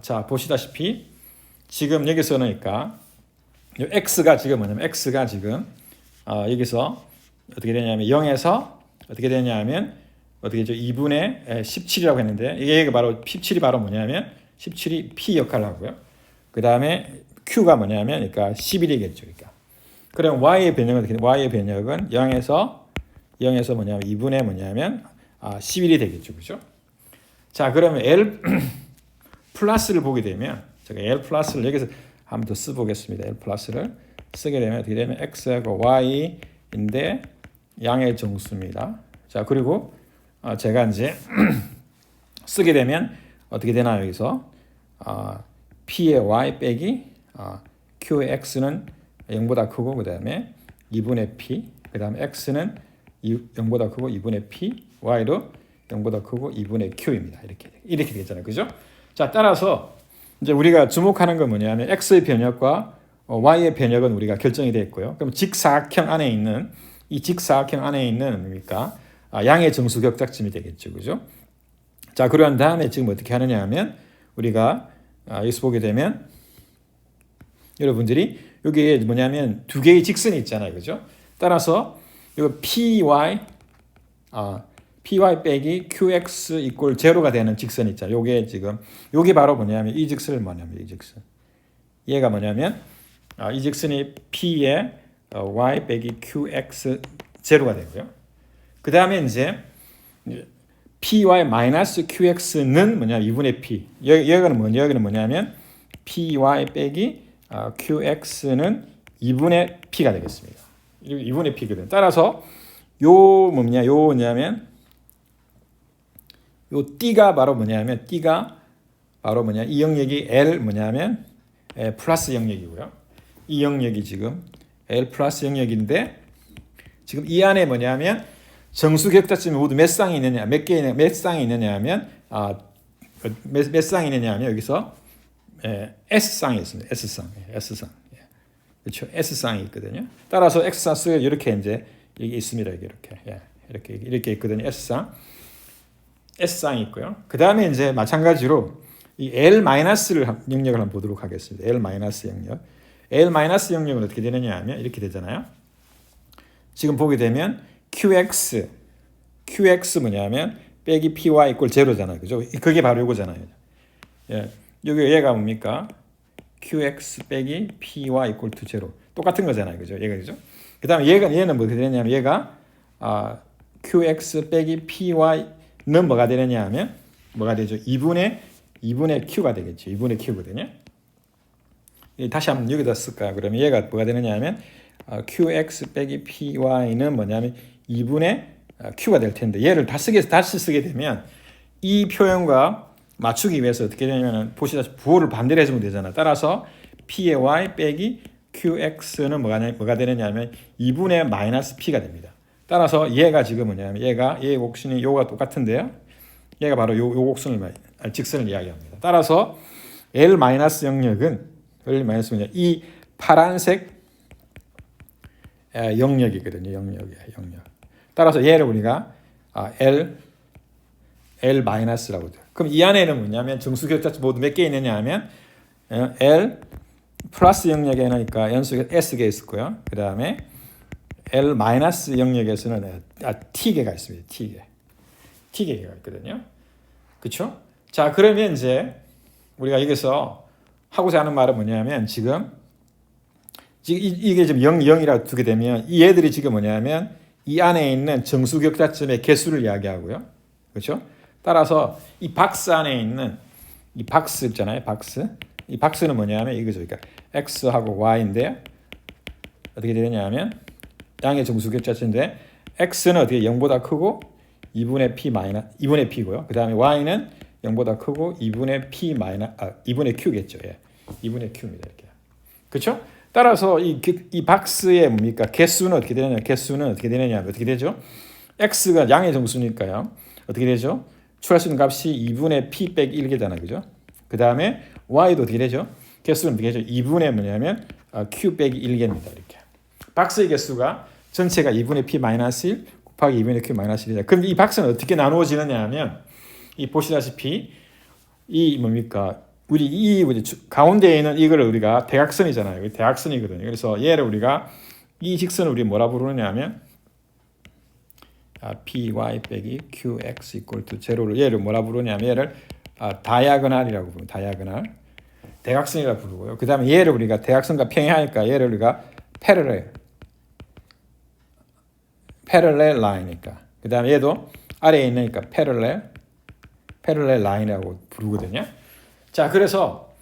자, 보시다시피 지금 여기서는 그러니까 x가 지금 뭐냐면 x가 지금 여기서 어떻게 되냐면 0에서 어떻게 되냐면 어떻게 되죠? 2분의 17이라고 했는데 이게 바로 17이 바로 뭐냐면 17이 p 역할을 하고요. 그 다음에 q가 뭐냐면 그러니까 11이겠죠. 그러니까 그럼 y의 변형은 어떻게? y의 변형은 0에서 뭐냐면 2분의 뭐냐면 11이 되겠죠. 그죠? 자, 그러면 L 플러스를 보게 되면 제가 L 플러스를 여기서 한번 더 써보겠습니다. L 플러스를 쓰게 되면 어떻게 되면 x하고 y인데 양의 정수입니다. 자, 그리고 제가 이제 쓰게 되면 어떻게 되나요? 여기서 p의 y 빼기 q의 x는 0보다 크고 그 다음에 2분의 p 그 다음에 x는 0보다 크고 2분의 p y도 0보다 크고 2분의 q입니다. 이렇게 되잖아요. 그죠? 자, 따라서 이제 우리가 주목하는 건 뭐냐면 x의 변역과 y의 변역은 우리가 결정이 되어 있고요. 그럼 직사각형 안에 있는 뭡니까? 양의 정수 격작점이 되겠죠. 그죠? 자, 그러한 다음에 지금 어떻게 하느냐 하면 우리가 여기서 보게 되면 여러분들이 여기에 뭐냐면 두 개의 직선이 있잖아요. 그죠? 따라서 이거 py 빼기 qx 이꼴 제로가 되는 직선이 있잖아요. 요게 바로 뭐냐면 이 직선을 이 직선. 얘가 뭐냐면 이 직선이 p의 y 빼기 qx 제로가 되고요. 그 다음에 이제 py 마이너스 qx는 뭐냐면 2분의 p. 여기는 뭐냐면 py 빼기 qx는 2분의 p가 되겠습니다. 2분의 p거든. 따라서 요 뭐냐면 요 D가 바로 뭐냐면 D가 바로 뭐냐 이 영역이 L 뭐냐면 플러스 영역이고요. 이 영역이 지금 L 플러스 영역인데 지금 이 안에 뭐냐면 정수격자점이 모두 몇 쌍이 있느냐 몇 쌍이 있느냐 하면 몇 쌍이 있느냐 하면 여기서 S쌍이 있습니다. S쌍. 그렇죠. S쌍이 있거든요. 따라서 X쌍 이렇게 이제 이게 있습니다. 이렇게 있거든요. S쌍이 있고요. 그 다음에 이제 마찬가지로 이 L 마이너스를 영역을 한번 보도록 하겠습니다. L 마이너스 영역. L 마이너스 영역은 어떻게 되느냐 하면 이렇게 되잖아요. 지금 보게 되면 QX 뭐냐면 빼기 PY 이꼴 제로잖아요. 그죠? 그게 바로 이거잖아요. 여기 얘가 뭡니까? QX 빼기 PY 이꼴 투 제로. 똑같은 거잖아요. 그죠? 얘가 그죠? 그 다음에 얘는 뭐가 되느냐면 얘가 QX 빼기 PY는 뭐가 되느냐 하면 뭐가 되죠? 2분의 Q가 되겠죠. 2분의 Q거든요. 다시 한번 여기다 쓸까요? 그러면 얘가 뭐가 되느냐 하면 QX 빼기 PY는 뭐냐면 2분의 Q가 될 텐데 얘를 다시 쓰게 되면 이 표현과 맞추기 위해서 어떻게 되냐면 보시다시피 부호를 반대로 해주면 되잖아. 따라서 P의 Y 빼기 QX는 뭐가 되느냐 하면 2분의 마이너스 P가 됩니다. 따라서 얘가 지금 뭐냐면 얘의 곡선이 요가 똑같은데요. 얘가 바로 요 곡선을 직선을 이야기합니다. 따라서 L 마이너스 영역은 이 파란색 영역이거든요. 영역. 따라서 얘를 우리가 L 마이너스라고 해요. 그럼 이 안에는 뭐냐면 정수격자점 모두 몇 개 있느냐 하면 L 플러스 영역에니까 연속에 S개 있었고요. 그 다음에 L 마이너스 영역에서는 T개가 있습니다. T개가 있거든요. 그렇죠? 자, 그러면 이제 우리가 여기서 하고자 하는 말은 뭐냐면 지금 이게 지금 0이라고 두게 되면 이 애들이 지금 뭐냐면 이 안에 있는 정수격자점의 개수를 이야기하고요. 그렇죠? 따라서 이 박스 안에 있는 이 박스 있잖아요. 이 박스는 뭐냐면 이거죠. 그러니까 X하고 Y인데 어떻게 되느냐면 양의 정수격자점인데 X는 어떻게 0보다 크고 2분의 P고요. 그 다음에 Y는 0보다 크고 2분의 Q겠죠. 2분의 Q입니다. 이렇게. 그렇죠? 따라서 이 박스의 뭡니까? 개수는 어떻게 되죠? X가 양의 정수니까요. 어떻게 되죠? 추가할 수 있는 값이 2분의 P 빼기 1개잖아요. 그죠? 그 다음에 Y도 어떻게 되죠? 개수는 어떻게 되죠? 2분의 뭐냐면 Q 빼기 1개입니다. 이렇게. 박스의 개수가 전체가 2분의 P 마이너스 1 곱하기 2분의 Q 마이너스 1이다. 그럼 이 박스는 어떻게 나누어지느냐 하면 이 보시다시피 이 뭡니까? 우리 가운데에 있는 이걸 우리가 대각선이잖아요. 대각선이거든요. 그래서 얘를 우리가 이 직선을 우리 뭐라 부르냐면 PY 빼기 QX 이꼴 투 제로를 얘를 뭐라 부르냐면 얘를 다이아고널이라고 부릅니다. 다이아고널. 대각선이라고 부르고요. 그 다음에 얘를 우리가 대각선과 평행하니까 얘를 우리가 패럴렐 라인이니까. 그 다음에 얘도 아래에 있으니까 패럴렐 라인이라고 부르거든요. 자, 그래서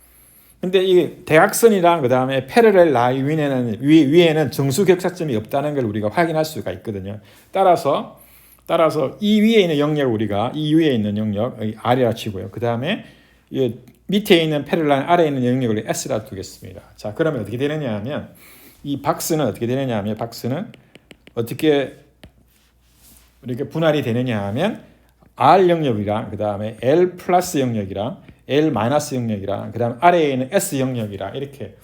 근데 이 대각선이랑 그 다음에 패럴렐 라인 위에는 정수격자점이 없다는 걸 우리가 확인할 수가 있거든요. 따라서 이 위에 있는 영역을 우리가 이 위에 있는 영역 R이라 치고요. 그 다음에 밑에 있는 패럴렐 라인 아래에 있는 영역을 S라 두겠습니다. 자, 그러면 어떻게 되느냐 하면 이 박스는 어떻게 되느냐 하면 박스는 어떻게 이렇게 분할이 되느냐 하면 R 영역이랑 그 다음에 L 플러스 영역이랑 L 마이너스 영역이랑 그 다음 아래에 있는 S 영역이랑 이렇게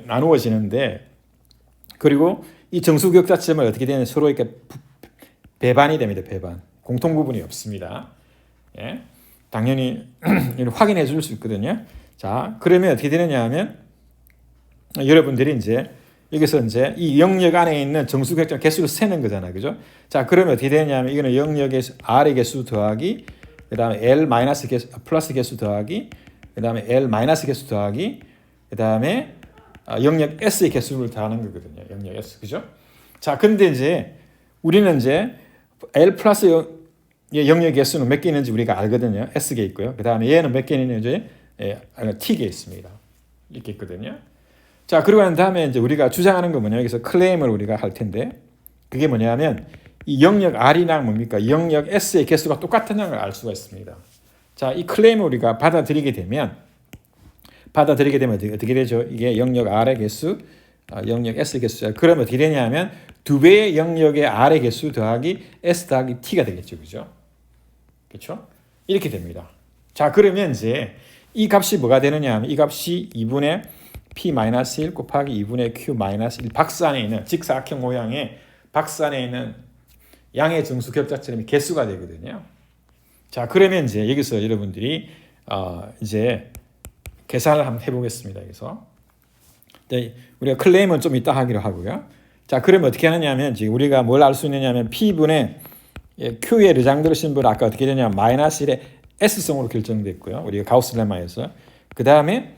나누어지는데 그리고 이 정수격자점을 어떻게 되는 서로 이렇게 배반이 됩니다. 배반. 공통 부분이 없습니다. 예. 당연히 확인해 줄 수 있거든요. 자, 그러면 어떻게 되느냐 하면 여러분들이 이제 여기서 이제 이 영역 안에 있는 정수격자 개수를 세는 거잖아요. 그죠? 자, 그러면 어떻게 되냐면 이거는 영역의 R의 개수 더하기 그 다음에 L 마이너스 개수, 플러스 개수 더하기 그 다음에 L 마이너스 개수 더하기 그 다음에 영역 S의 개수를 더하는 거거든요. 영역 S. 그죠? 자, 근데 이제 우리는 이제 L 플러스 영역 개수는 몇 개 있는지 우리가 알거든요. S개 있고요. 그 다음에 얘는 몇 개 있는지 T개 있습니다. 이렇게 있거든요. 자, 그러고 난 다음에 이제 우리가 주장하는 건 뭐냐? 여기서 클레임을 우리가 할 텐데 그게 뭐냐면 이 영역 R이랑 뭡니까? 영역 S의 개수가 똑같다는 걸 알 수가 있습니다. 자, 이 클레임을 우리가 받아들이게 되면 어떻게 되죠? 이게 영역 R의 개수, 영역 S의 개수죠. 그러면 어떻게 되냐면 두 배의 영역의 R의 개수 더하기 S 더하기 T가 되겠죠. 그죠? 그렇죠? 이렇게 됩니다. 자, 그러면 이제 이 값이 뭐가 되느냐 하면 이 값이 2분의 P-1 곱하기 2분의 Q-1 박스 안에 있는 직사각형 모양의 박스 안에 있는 양의 정수 격자점의 개수가 되거든요. 자, 그러면 이제 여기서 여러분들이 이제 계산을 한번 해보겠습니다. 여기서 우리가 클레임은 좀 이따 하기로 하고요. 자, 그러면 어떻게 하느냐면 지금 우리가 뭘 알 수 있느냐면 P분의 Q의 르장드르 신분은 아까 어떻게 되냐면 마이너스 1의 S성으로 결정됐고요. 우리가 가우스 렘마에서 그 다음에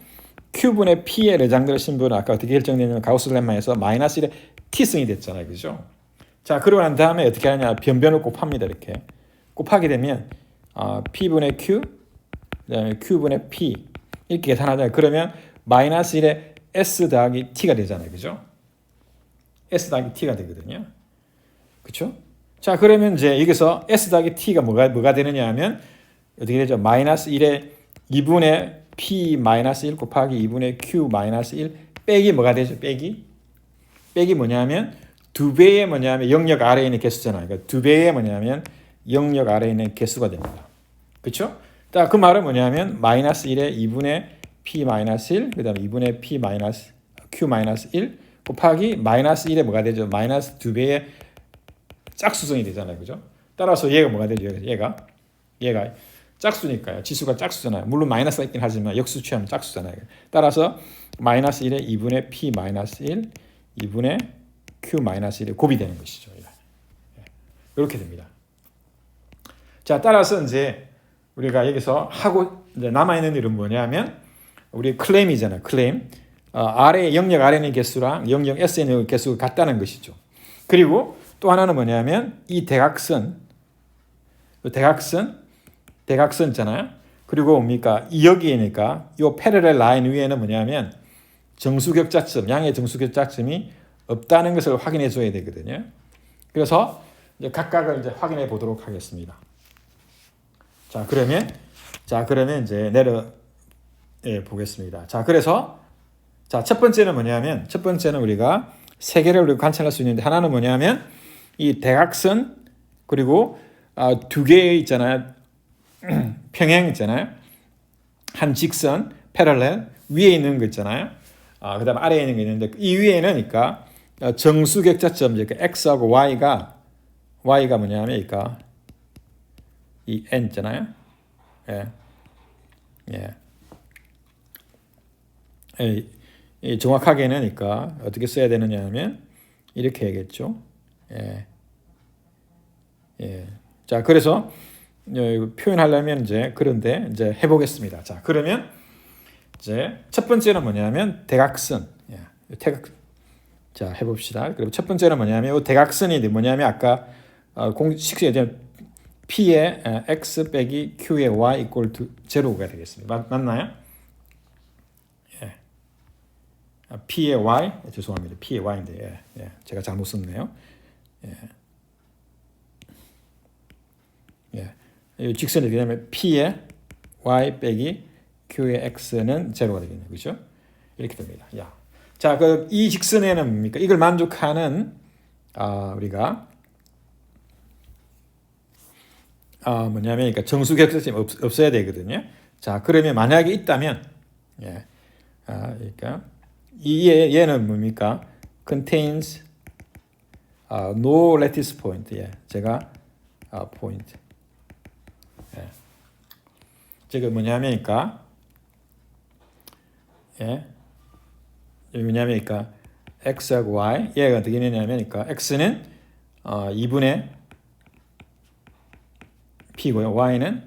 Q분의 P의 르장드르 신분은 아까 어떻게 결정됐냐면 가우스 렘마에서 마이너스 1의 T성이 됐잖아요. 그죠? 자, 그러고 난 다음에 어떻게 하느냐 변변을 곱합니다. 이렇게 곱하게 되면 P분의 Q 그 다음에 Q분의 P 이렇게 계산하잖아요. 그러면 마이너스 1의 S 더하기 T가 되잖아요. 그죠? S 더하기 T가 되거든요. 그렇죠? 자, 그러면 이제 여기서 S 더하기 T가 뭐가 되느냐 하면 어떻게 되죠? 마이너스 1의 2분의 P-1 곱하기 2분의 Q-1 빼기 뭐가 되죠? 빼기 뭐냐면 두 배의 뭐냐면 영역 아래에 있는 개수잖아요. 그러니까 두 배의 뭐냐면 영역 아래에 있는 개수가 됩니다. 그렇죠? 자, 그 말은 뭐냐면 마이너스 1의 2분의 P-1 그 다음에 2분의 Q-1 곱하기 마이너스 1의 뭐가 되죠? 마이너스 두 배의 짝수성이 되잖아요. 그죠? 따라서 얘가 뭐가 되죠? 얘가 짝수니까요. 지수가 짝수잖아요. 물론 마이너스가 있긴 하지만 역수 취하면 짝수잖아요. 따라서 마이너스 1의 2분의 P-1 2분의 Q-1이 곱이 되는 것이죠. 이렇게 됩니다. 자, 따라서 이제 우리가 여기서 하고 이제 남아있는 일은 뭐냐면 우리 클레임이잖아요. 클레임. 영역 아래에 있는 개수랑 영역 S에 있는 개수가 같다는 것이죠. 그리고 또 하나는 뭐냐면 이 대각선 있잖아요. 그리고 뭡니까? 여기에니까 이 패러렐 라인 위에는 뭐냐면 정수격자점, 양의 정수격자점이 없다는 것을 확인해 줘야 되거든요. 그래서 이제 각각을 이제 확인해 보도록 하겠습니다. 자, 그러면 이제 보겠습니다. 자, 그래서 첫 번째는 뭐냐면 우리가 세 개를 우리가 관찰할 수 있는데 하나는 뭐냐면 이 대각선 그리고 두 개 있잖아요. 평행 있잖아요. 한 직선 패러렐 위에 있는 거 있잖아요. 그다음 아래에 있는 게 있는데 이 위에는 그러니까 정수격자점 그러니까 x하고 y가 뭐냐면 그러니까 이 n 있잖아요. 정확하게는 그러니까 어떻게 써야 되느냐 하면 이렇게 해야겠죠. 자, 그래서 표현하려면 그런데 해보겠습니다. 자, 그러면 첫 번째는 뭐냐면 대각선. 자, 해봅시다. 그리고 첫 번째는 뭐냐면 이 대각선이 뭐냐면 아까 공식에 이제 P의 X 빼기 Q의 Y 이꼴 제로가 되겠습니다. 맞나요? P의 Y 죄송합니다. P의 Y인데 제가 잘못 썼네요. 직선이 되게 되면 P의 Y 빼기 Q의 X는 제로가 되겠네요. 그렇죠? 이렇게 됩니다. 자, 이 직선에는 뭡니까? 이걸 만족하는 우리가 뭐냐면 그러니까 정수격자점이 없어야 되거든요. 자, 그러면 만약에 있다면 그러니까 얘는 뭡니까? contains no lattice point. 제가 point. 지금 뭐냐면 그러니까 뭐냐면 그러니까 x하고 y 얘가 어떻게 되냐면 그러니까 x는 2분의 p고요. y는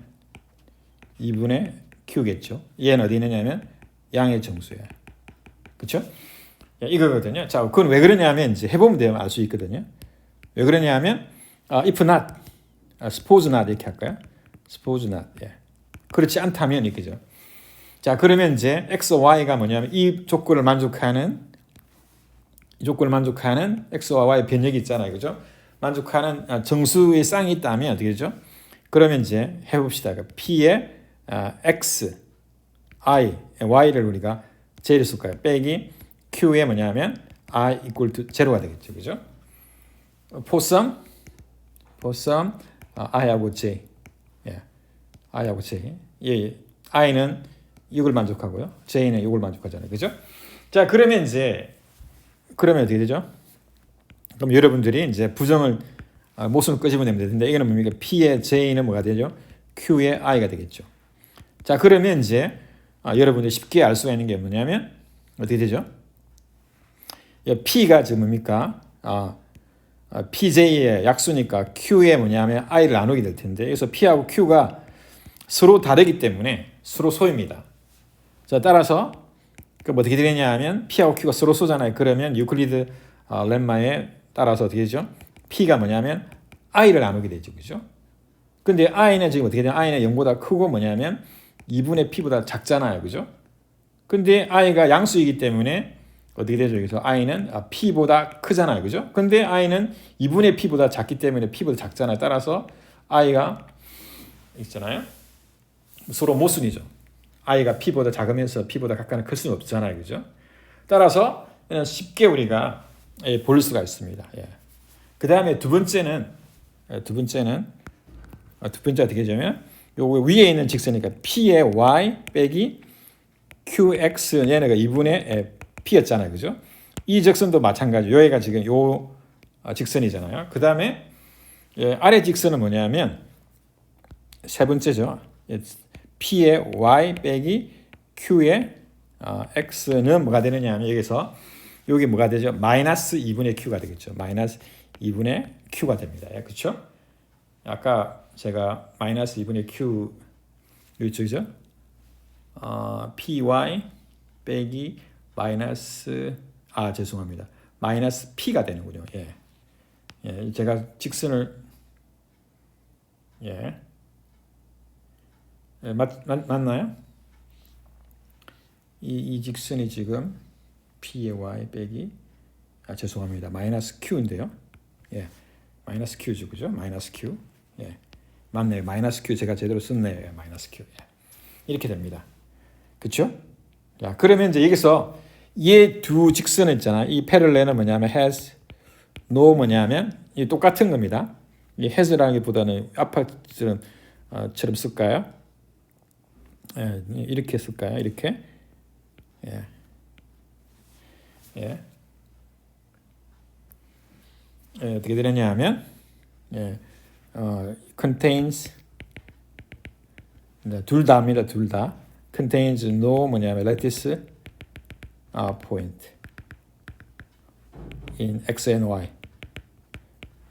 2분의 q겠죠. 얘는 어디 있느냐면 양의 정수예요. 그렇죠? 이거거든요. 자, 그건 왜 그러냐면 이제 해보면 돼요. 알 수 있거든요. 왜 그러냐면 if not, suppose not 이렇게 할까요? suppose not. 그렇지 않다면 이거죠. 자, 그러면 이제 x, y가 뭐냐면 이 조건을 만족하는 x와 y 변역이 있잖아요. 그죠? 만족하는 정수의 쌍이 있다면 어떻게 되죠? 그러면 이제 해봅시다. P의 X, I, Y를 우리가 J를 쓸까요? 빼기 Q에 뭐냐면 I equal to 제로가 되겠죠. 그죠? for some I하고 J. 예. I하고 J. 예. I는 6을 만족하고요. J는 6을 만족하잖아요. 그죠? 자, 그러면 어떻게 되죠? 그럼 여러분들이 이제 부정을 모순을 끄집어내면 되는데 이거는 뭡니까? P의 J는 뭐가 되죠? Q의 I가 되겠죠. 자, 그러면 이제 여러분들이 쉽게 알 수가 있는 게 뭐냐면 어떻게 되죠? P가 지금 뭡니까? PJ의 약수니까 Q의 뭐냐면 I를 나누게 될 텐데 여기서 P하고 Q가 서로 다르기 때문에 서로 소입니다. 자, 따라서 그럼 어떻게 되느냐 하면 P하고 Q가 서로 소잖아요. 그러면 유클리드 렘마에 따라서 어떻게 되죠? P가 뭐냐면 I를 나누게 되죠. 그죠? 근데 I는 지금 어떻게 되냐? I는 0보다 크고 뭐냐면 2분의 P보다 작잖아요. 그죠? 근데 I가 양수이기 때문에 어떻게 되죠? 여기서 I는 P보다 크잖아요. 그죠? 근데 I는 2분의 P보다 작기 때문에 P보다 작잖아요. 따라서 I가 있잖아요. 서로 모순이죠. I가 P보다 작으면서 P보다 각각은 클 수는 없잖아요. 그죠? 따라서 쉽게 우리가 볼 수가 있습니다. 예. 그 다음에 두 번째는 어떻게 되냐면 요 위에 있는 직선이니까 P의 Y 빼기 QX 얘네가 2분의 P였잖아요. 그죠? 이 직선도 마찬가지. 여기가 지금 요 직선이잖아요. 그 다음에 아래 직선은 뭐냐면 세 번째죠. P의 Y 빼기 Q의 X는 뭐가 되느냐 하면 여기서 여기 뭐가 되죠? 마이너스 2분의 Q가 되겠죠. 마이너스 2분의 Q가 됩니다. 그렇죠? 아까 제가 마이너스 2분의 Q 이쪽이죠? PY 빼기 마이너스 죄송합니다. 마이너스 P가 되는군요. 예. 제가 직선을 맞나요? 이 직선이 지금 P의 Y 빼기 죄송합니다. 마이너스 Q인데요. 예. 마이너스 Q죠. 그죠? 마이너스 Q. 예. 맞네요. 마이너스 Q 제가 제대로 썼네요. 마이너스 Q. 예. 이렇게 됩니다. 그렇죠? 자, 그러면 이제 여기서 이 두 직선은 있잖아. 이 패럴렐은 뭐냐면 has, no 뭐냐면 이 똑같은 겁니다. 이 has라는 게보다는 아파트처럼 쓸까요? 예, 이렇게 쓸까요? 이렇게. 어떻게 되느냐 하면 contains 둘 다입니다. 둘 다. contains no 뭐냐면 lattice point in x and y.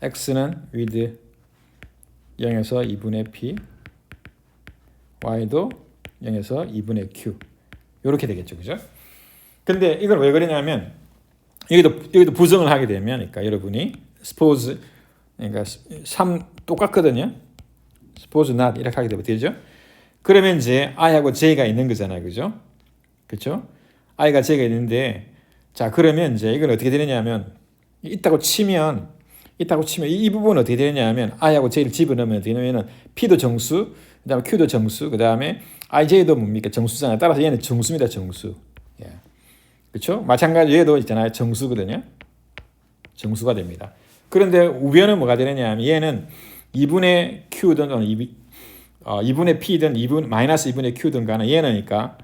x는 with 0에서 2분의 p, y도 0에서 2분의 q. 이렇게 되겠죠. 그죠? 근데 이걸 왜 그러냐면 여기도 부정을 하게 되면 그러니까 여러분이 suppose 그러니까 3 똑같거든요. suppose not 이렇게 하게 되면 되죠. 그러면 이제 I하고 J가 있는 거잖아요. 그죠? 그렇죠? I가 J가 있는데 자, 그러면 이제 이건 어떻게 되느냐면 있다고 치면 이 부분은 어떻게 되느냐면 I하고 J를 집어넣으면 어떻게 되냐면 P도 정수, 그다음에 Q도 정수, 그다음에 IJ도 뭡니까? 정수잖아요. 따라서 얘는 정수입니다. 정수. 예. 그렇죠? 마찬가지로 얘도 있잖아요. 정수거든요. 정수가 됩니다. 그런데 우변은 뭐가 되느냐 하면 얘는 2분의 Q든 2분의 P든 마이너스 2분의 Q든 간에 얘는 그러니까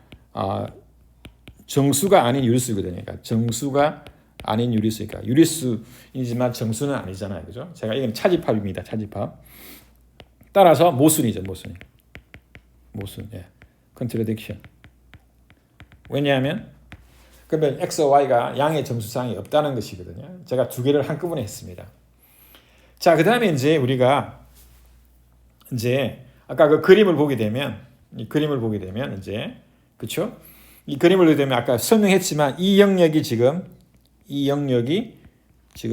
정수가 아닌 유리수거든요. 그러니까 정수가 아닌 유리수니까 유리수이지만 정수는 아니잖아요. 그죠? 제가 이건 차집합입니다. 차집합. 따라서 모순이죠. 모순. 예. contradiction. 왜냐하면 그러면 X와 Y가 양의 정수상이 없다는 것이거든요. 제가 두 개를 한꺼번에 했습니다. 자, 그 다음에 이제 우리가 아까 그 그림을 보게 되면 이제 그렇죠? 이 그림을 보게 되면 아까 설명했지만 이 영역이 지금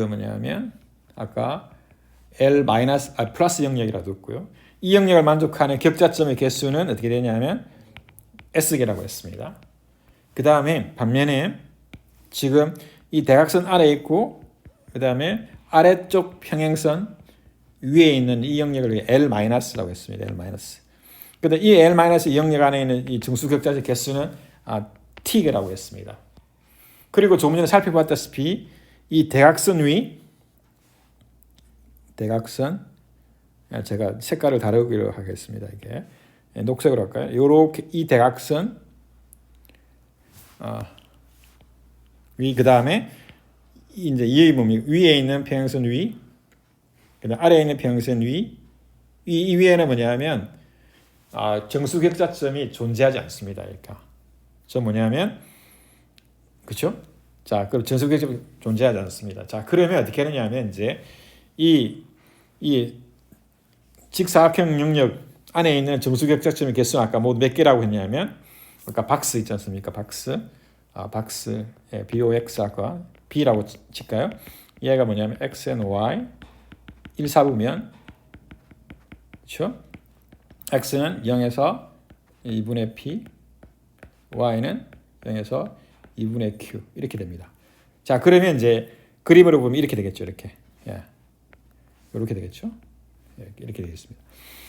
뭐냐면 아까 플러스 영역이라도 있고요. 이 영역을 만족하는 격자점의 개수는 어떻게 되냐면 S개라고 했습니다. 그 다음에 반면에 지금 이 대각선 아래에 있고 그 다음에 아래쪽 평행선 위에 있는 이 영역을 L-라고 했습니다. L-. 근데 이 L- 이 영역 안에 있는 이 정수격자의 개수는 T라고 했습니다. 그리고 조금 전에 살펴봤다시피 이 대각선 위, 대각선, 제가 색깔을 다르기로 하겠습니다. 이게 녹색으로 할까요? 요렇게 이 대각선 위, 그 다음에 이제 이 부분 위에 있는 평행선 위, 그다음 아래에 있는 평행선 위, 이 위에는 뭐냐면 정수격자점이 존재하지 않습니다. 그러니까 저 뭐냐면 그렇죠? 자, 그럼 정수격자점이 존재하지 않습니다. 자, 그러면 어떻게 하느냐면 이제 이 직사각형 영역 안에 있는 정수격자점의 개수는 아까 모두 몇 개라고 했냐면 아까 박스 있지 않습니까? 박스. 박스 BOX 아까 B라고 칠까요? 얘가 뭐냐면 X and Y 1, 4부면 그렇죠? X는 0에서 2분의 P, Y는 0에서 2분의 Q 이렇게 됩니다. 자, 그러면 이제 그림으로 보면 이렇게 되겠죠. 이렇게. 이렇게 되겠죠. 이렇게 되겠습니다.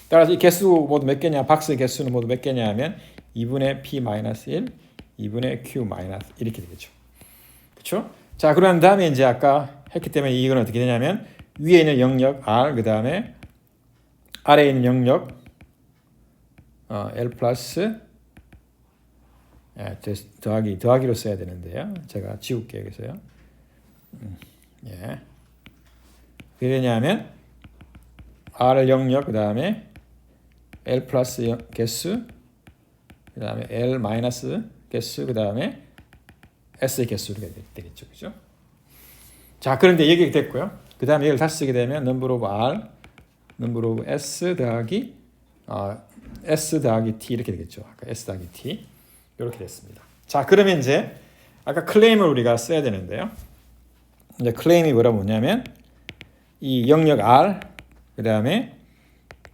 따라서 이 개수 모두 몇 개냐? 박스의 개수는 모두 몇 개냐 하면 2분의 P-1, 2분의 Q- 이렇게 되겠죠. 그렇죠? 자, 그런 다음에 이제 아까 했기 때문에 이건 어떻게 되냐면 위에 있는 영역 R, 그 다음에 아래에 있는 영역 L 플러스 더하기로 써야 되는데요. 제가 지울게요. 그래서요. 어떻게 되냐면 R 영역, 그 다음에 L 플러스 개수, 그 다음에 L 마이너스 개수, 그 다음에 S의 개수가 되겠죠. 그죠? 자, 그런데 여기 됐고요. 그 다음에 이걸 다시 쓰게 되면 number of R, number of S 더하기 T 이렇게 되겠죠. 아까 S 더하기 T 이렇게 됐습니다. 자, 그러면 이제 아까 클레임을 우리가 써야 되는데요. 이제 클레임이 뭐냐면 이 영역 R 그 다음에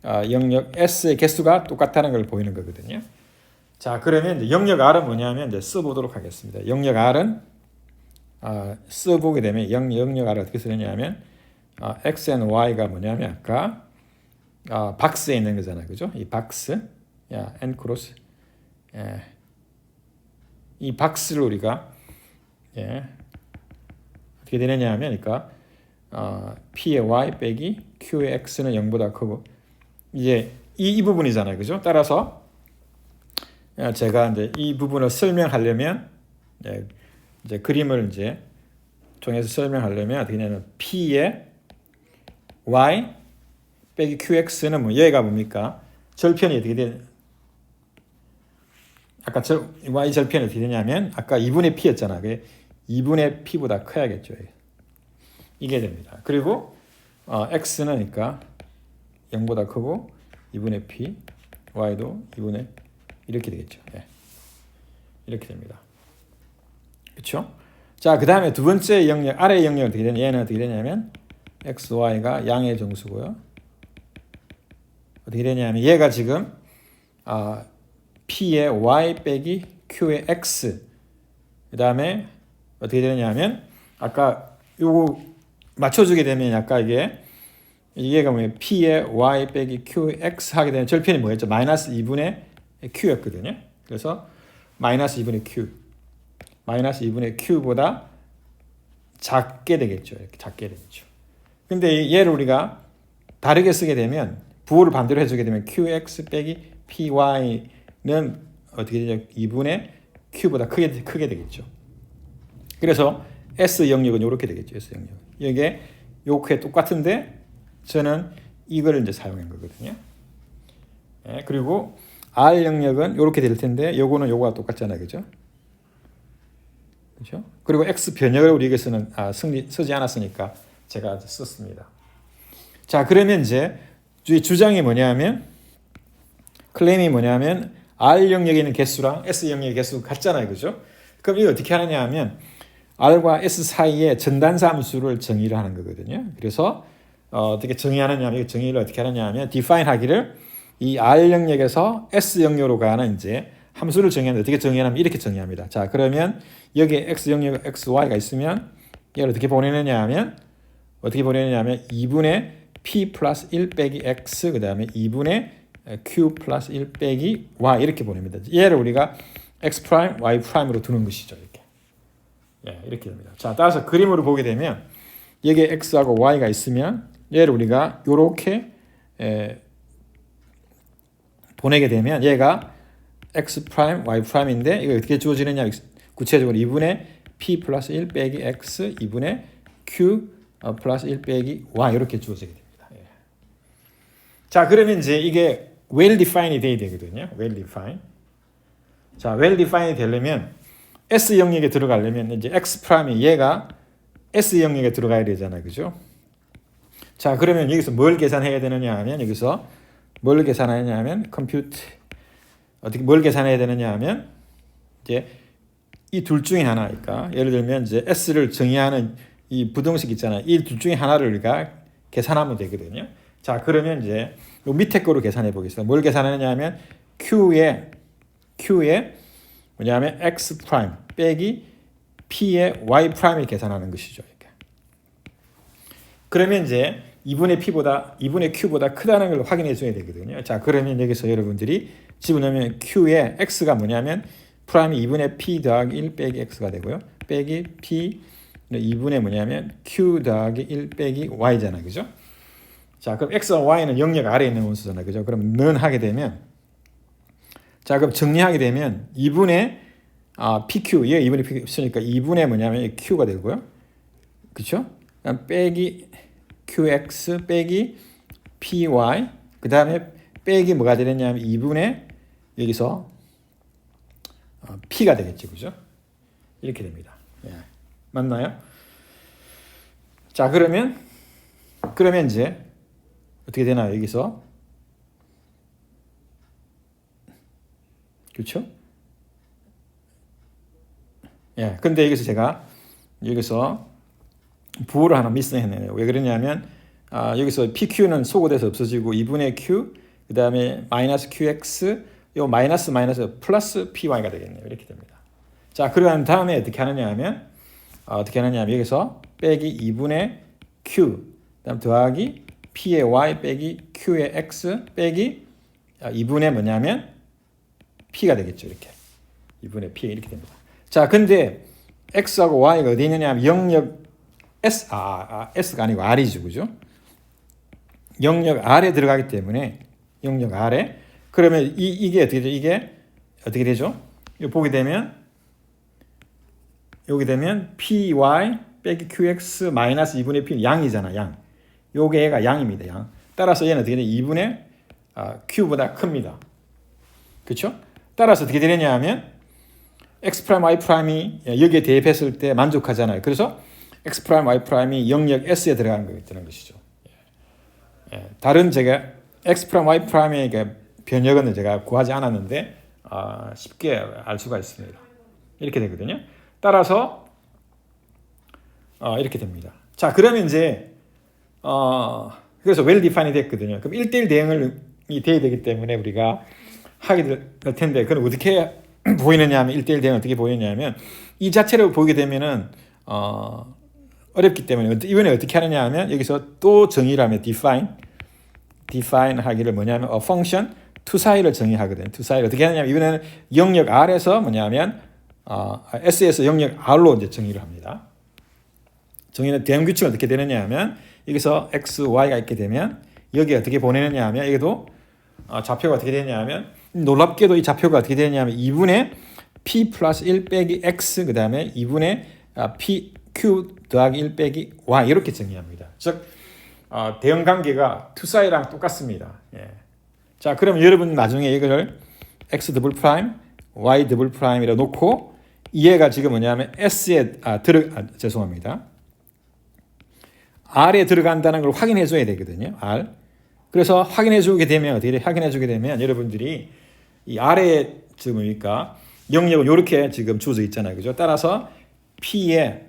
영역 S의 개수가 똑같다는 걸 보이는 거거든요. 자, 그러면 이제 영역 R은 뭐냐면 이제 써보도록 하겠습니다. 영역 R은 써보게 되면 영역 R을 어떻게 쓰느냐면 X and Y가 뭐냐면 아까 박스에 있는 거잖아요. 그죠? 이 박스, N 크로스, 이 박스를 우리가 어떻게 되느냐 하면 그러니까 P의 Y 빼기 Q의 X는 0보다 크고 이제 이 부분이잖아요. 그죠? 따라서 제가 이제 이 부분을 설명하려면 이제 그림을 이제 통해서 설명하려면 어떻게 하냐면 P의 Y 빼기 QX는 뭐 얘가 뭡니까? 절편이 어떻게 되? 아까 Y 절편이 어떻게 되냐면 아까 2분의 P였잖아. 그게 2분의 P보다 커야겠죠. 이게 됩니다. 그리고 X는 그러니까 0보다 크고 2분의 P, Y도 2분의 이렇게 되겠죠. 이렇게 됩니다. 그렇죠? 자, 그 다음에 두 번째 영역, 아래 영역 어떻게 되냐? 얘는 어떻게 되냐면 X, Y가 양의 정수고요. 어떻게 되냐면 얘가 지금 P의 Y 빼기 Q의 X 그 다음에 어떻게 되냐면 아까 요거 맞춰주게 되면 아까 이게가 뭐예요? P의 Y 빼기 Q의 X 하게 되면 절편이 뭐였죠? 마이너스 2분의 Q였거든요. 그래서 마이너스 2분의 Q 마이너스 2분의 Q보다 작게 되겠죠. 이렇게 작게 되겠죠. 근데 얘를 우리가 다르게 쓰게 되면 부호를 반대로 해주게 되면 QX 빼기 PY는 어떻게 되죠? 2분의 Q보다 크게 되겠죠. 그래서 S 영역은 이렇게 되겠죠. S 영역. 이게 요게 똑같은데 저는 이걸 이제 사용한 거거든요. 그리고 R 영역은 이렇게 될 텐데 요거는 요거와 똑같잖아요. 그죠? 그렇죠? 그리고 X 변형을 우리 여기서는 쓰지 않았으니까 제가 썼습니다. 자, 그러면 이제 주장이 뭐냐면 클레임이 뭐냐면 R 영역에 있는 개수랑 S 영역의 개수 같잖아요. 그죠? 그럼 이거 어떻게 하느냐 하면 R과 S 사이에 전단사 함수를 정의를 하는 거거든요. 그래서 어떻게 정의하느냐 하면 정의를 어떻게 하느냐 하면 define 하기를 이 R 영역에서 S 영역으로 가는 이제 함수를 정의하는데 어떻게 정의하냐면 이렇게 정의합니다. 자, 그러면 여기에 X 영역 XY가 있으면 얘를 어떻게 보내느냐 하면 어떻게 보내냐면 2분의 p 플러스 1 빼기 x 그 다음에 2분의 q 플러스 1 빼기 y 이렇게 보냅니다. 얘를 우리가 x 프라임, y 프라임으로 두는 것이죠. 이렇게. 예, 이렇게 됩니다. 자, 따라서 그림으로 보게 되면 여기에 x하고 y가 있으면 얘를 우리가 이렇게 보내게 되면 얘가 x 프라임, y 프라임인데 이거 어떻게 주어지느냐 구체적으로 2분의 p 플러스 1 빼기 x 2분의 q 플러스 1 빼기 y 이렇게 주어지게 됩니다. 예. 자, 그러면 이제 이게 well defined이 돼야 되거든요. well defined. 자, well defined이 되려면 S 영역에 들어가려면 이제 x 프라임이 얘가 S 영역에 들어가야 되잖아요. 그죠? 자, 그러면 여기서 뭘 계산해야 되느냐 하면 여기서 뭘 계산하느냐 하면 compute 어떻게 뭘 계산해야 되느냐 하면 이제 이 둘 중에 하나니까 예를 들면 이제 S를 정의하는 이 부등식 있잖아요. 이 둘 중에 하나를 우리가 계산하면 되거든요. 자, 그러면 이제 요 밑에 거로 계산해 보겠습니다. 뭘 계산하느냐 하면 Q에 뭐냐면 X 프라임 빼기 P의 Y 프라임을 계산하는 것이죠. 이렇게. 그러면 이제 2분의 Q보다 크다는 걸 확인해 줘야 되거든요. 자, 그러면 여기서 여러분들이 집어넣으면 Q의 X가 뭐냐면 프라임이 2분의 P 더하기 1 빼기 X가 되고요. 빼기 P 2분의 뭐냐면 Q 더하기 1 빼기 Y잖아요. 그죠? 자, 그럼 X와 Y는 영역 아래에 있는 원소잖아요. 그죠? 그럼 는 하게 되면 자, 그럼 정리하게 되면 2분의 PQ, 얘 2분의 PQ 쓰니까 2분의 뭐냐면 Q가 되고요. 그쵸? 그럼 빼기 QX 빼기 PY 그 다음에 빼기 뭐가 되느냐면 2분의 여기서 P가 되겠죠. 그죠? 이렇게 됩니다. 예. 맞나요? 자, 그러면 이제 어떻게 되나요? 여기서 그렇죠? 예. 근데 여기서 제가 여기서 부호를 하나 미스했네요. 왜 그러냐면 여기서 PQ는 소거돼서 없어지고 2분의 Q 그 다음에 마이너스 QX 요 마이너스 플러스 PY가 되겠네요. 이렇게 됩니다. 자, 그러한 다음에 어떻게 하느냐 하면 여기서 빼기 2분의 Q 그다음 더하기 P의 Y 빼기 Q의 X 빼기 2분의 뭐냐면 P가 되겠죠. 이렇게 2분의 P 이렇게 됩니다. 자, 근데 X하고 Y가 어디 있느냐 하면 영역 S가 아니고 R이죠. 그죠? 영역 R에 들어가기 때문에 영역 R에 그러면 이게 어떻게 되죠? 이게 어떻게 되죠? 이거 보게 되면 여기 되면 PY 빼기 QX 마이너스 2분의 P 양이잖아. 양. 요게 얘가 양입니다. 양. 따라서 얘는 어떻게 돼? 2분의 Q보다 큽니다. 그렇죠? 따라서 어떻게 되느냐 하면 X 프라임 Y 프라임이 여기에 대입했을 때 만족하잖아요. 그래서 X 프라임 Y 프라임이 영역 S에 들어가는 것이죠. 다른 제가 X 프라임 Y 프라임의 변역은 제가 구하지 않았는데 쉽게 알 수가 있습니다. 이렇게 되거든요. 따라서 이렇게 됩니다. 자, 그러면 이제 그래서 well defined 됐거든요. 그럼 1대1 대응이 돼야 되기 때문에 우리가 하게 될 텐데 그건 어떻게 보이느냐 하면 1대1 대응 어떻게 보이느냐 하면 이 자체로 보게 되면은 어렵기 때문에 이번에 어떻게 하느냐 하면 여기서 또 정의를 하면 define 하기를 뭐냐면 function 투사이를 정의하거든요. 투사이를 어떻게 하느냐 하면 이번에는 영역 R에서 뭐냐면 S에서 영역 R로 이제 정의를 합니다. 정의는 대응 규칙은 어떻게 되느냐 하면 여기서 X, Y가 있게 되면 여기 어떻게 보내느냐 하면 여기도 좌표가 어떻게 되느냐 하면 놀랍게도 이 좌표가 어떻게 되느냐 하면 2분의 P 플러스 1 빼기 X 그 다음에 2분의 P, Q 더하기 1 빼기 Y 이렇게 정의합니다. 즉 대응 관계가 투사이랑 똑같습니다. 예. 자, 그럼 여러분 나중에 이걸 X 더블 프라임, Y 더블 프라임이라 놓고 얘가 지금 뭐냐면 S에 죄송합니다. R에 들어간다는 걸 확인해 줘야 되거든요. R. 그래서 확인해 주게 되면 어떻게 확인해 주게 되면 여러분들이 이 R에 지금 뭡니까? 영역은 이렇게 지금 주어져 있잖아요. 그죠? 따라서 P에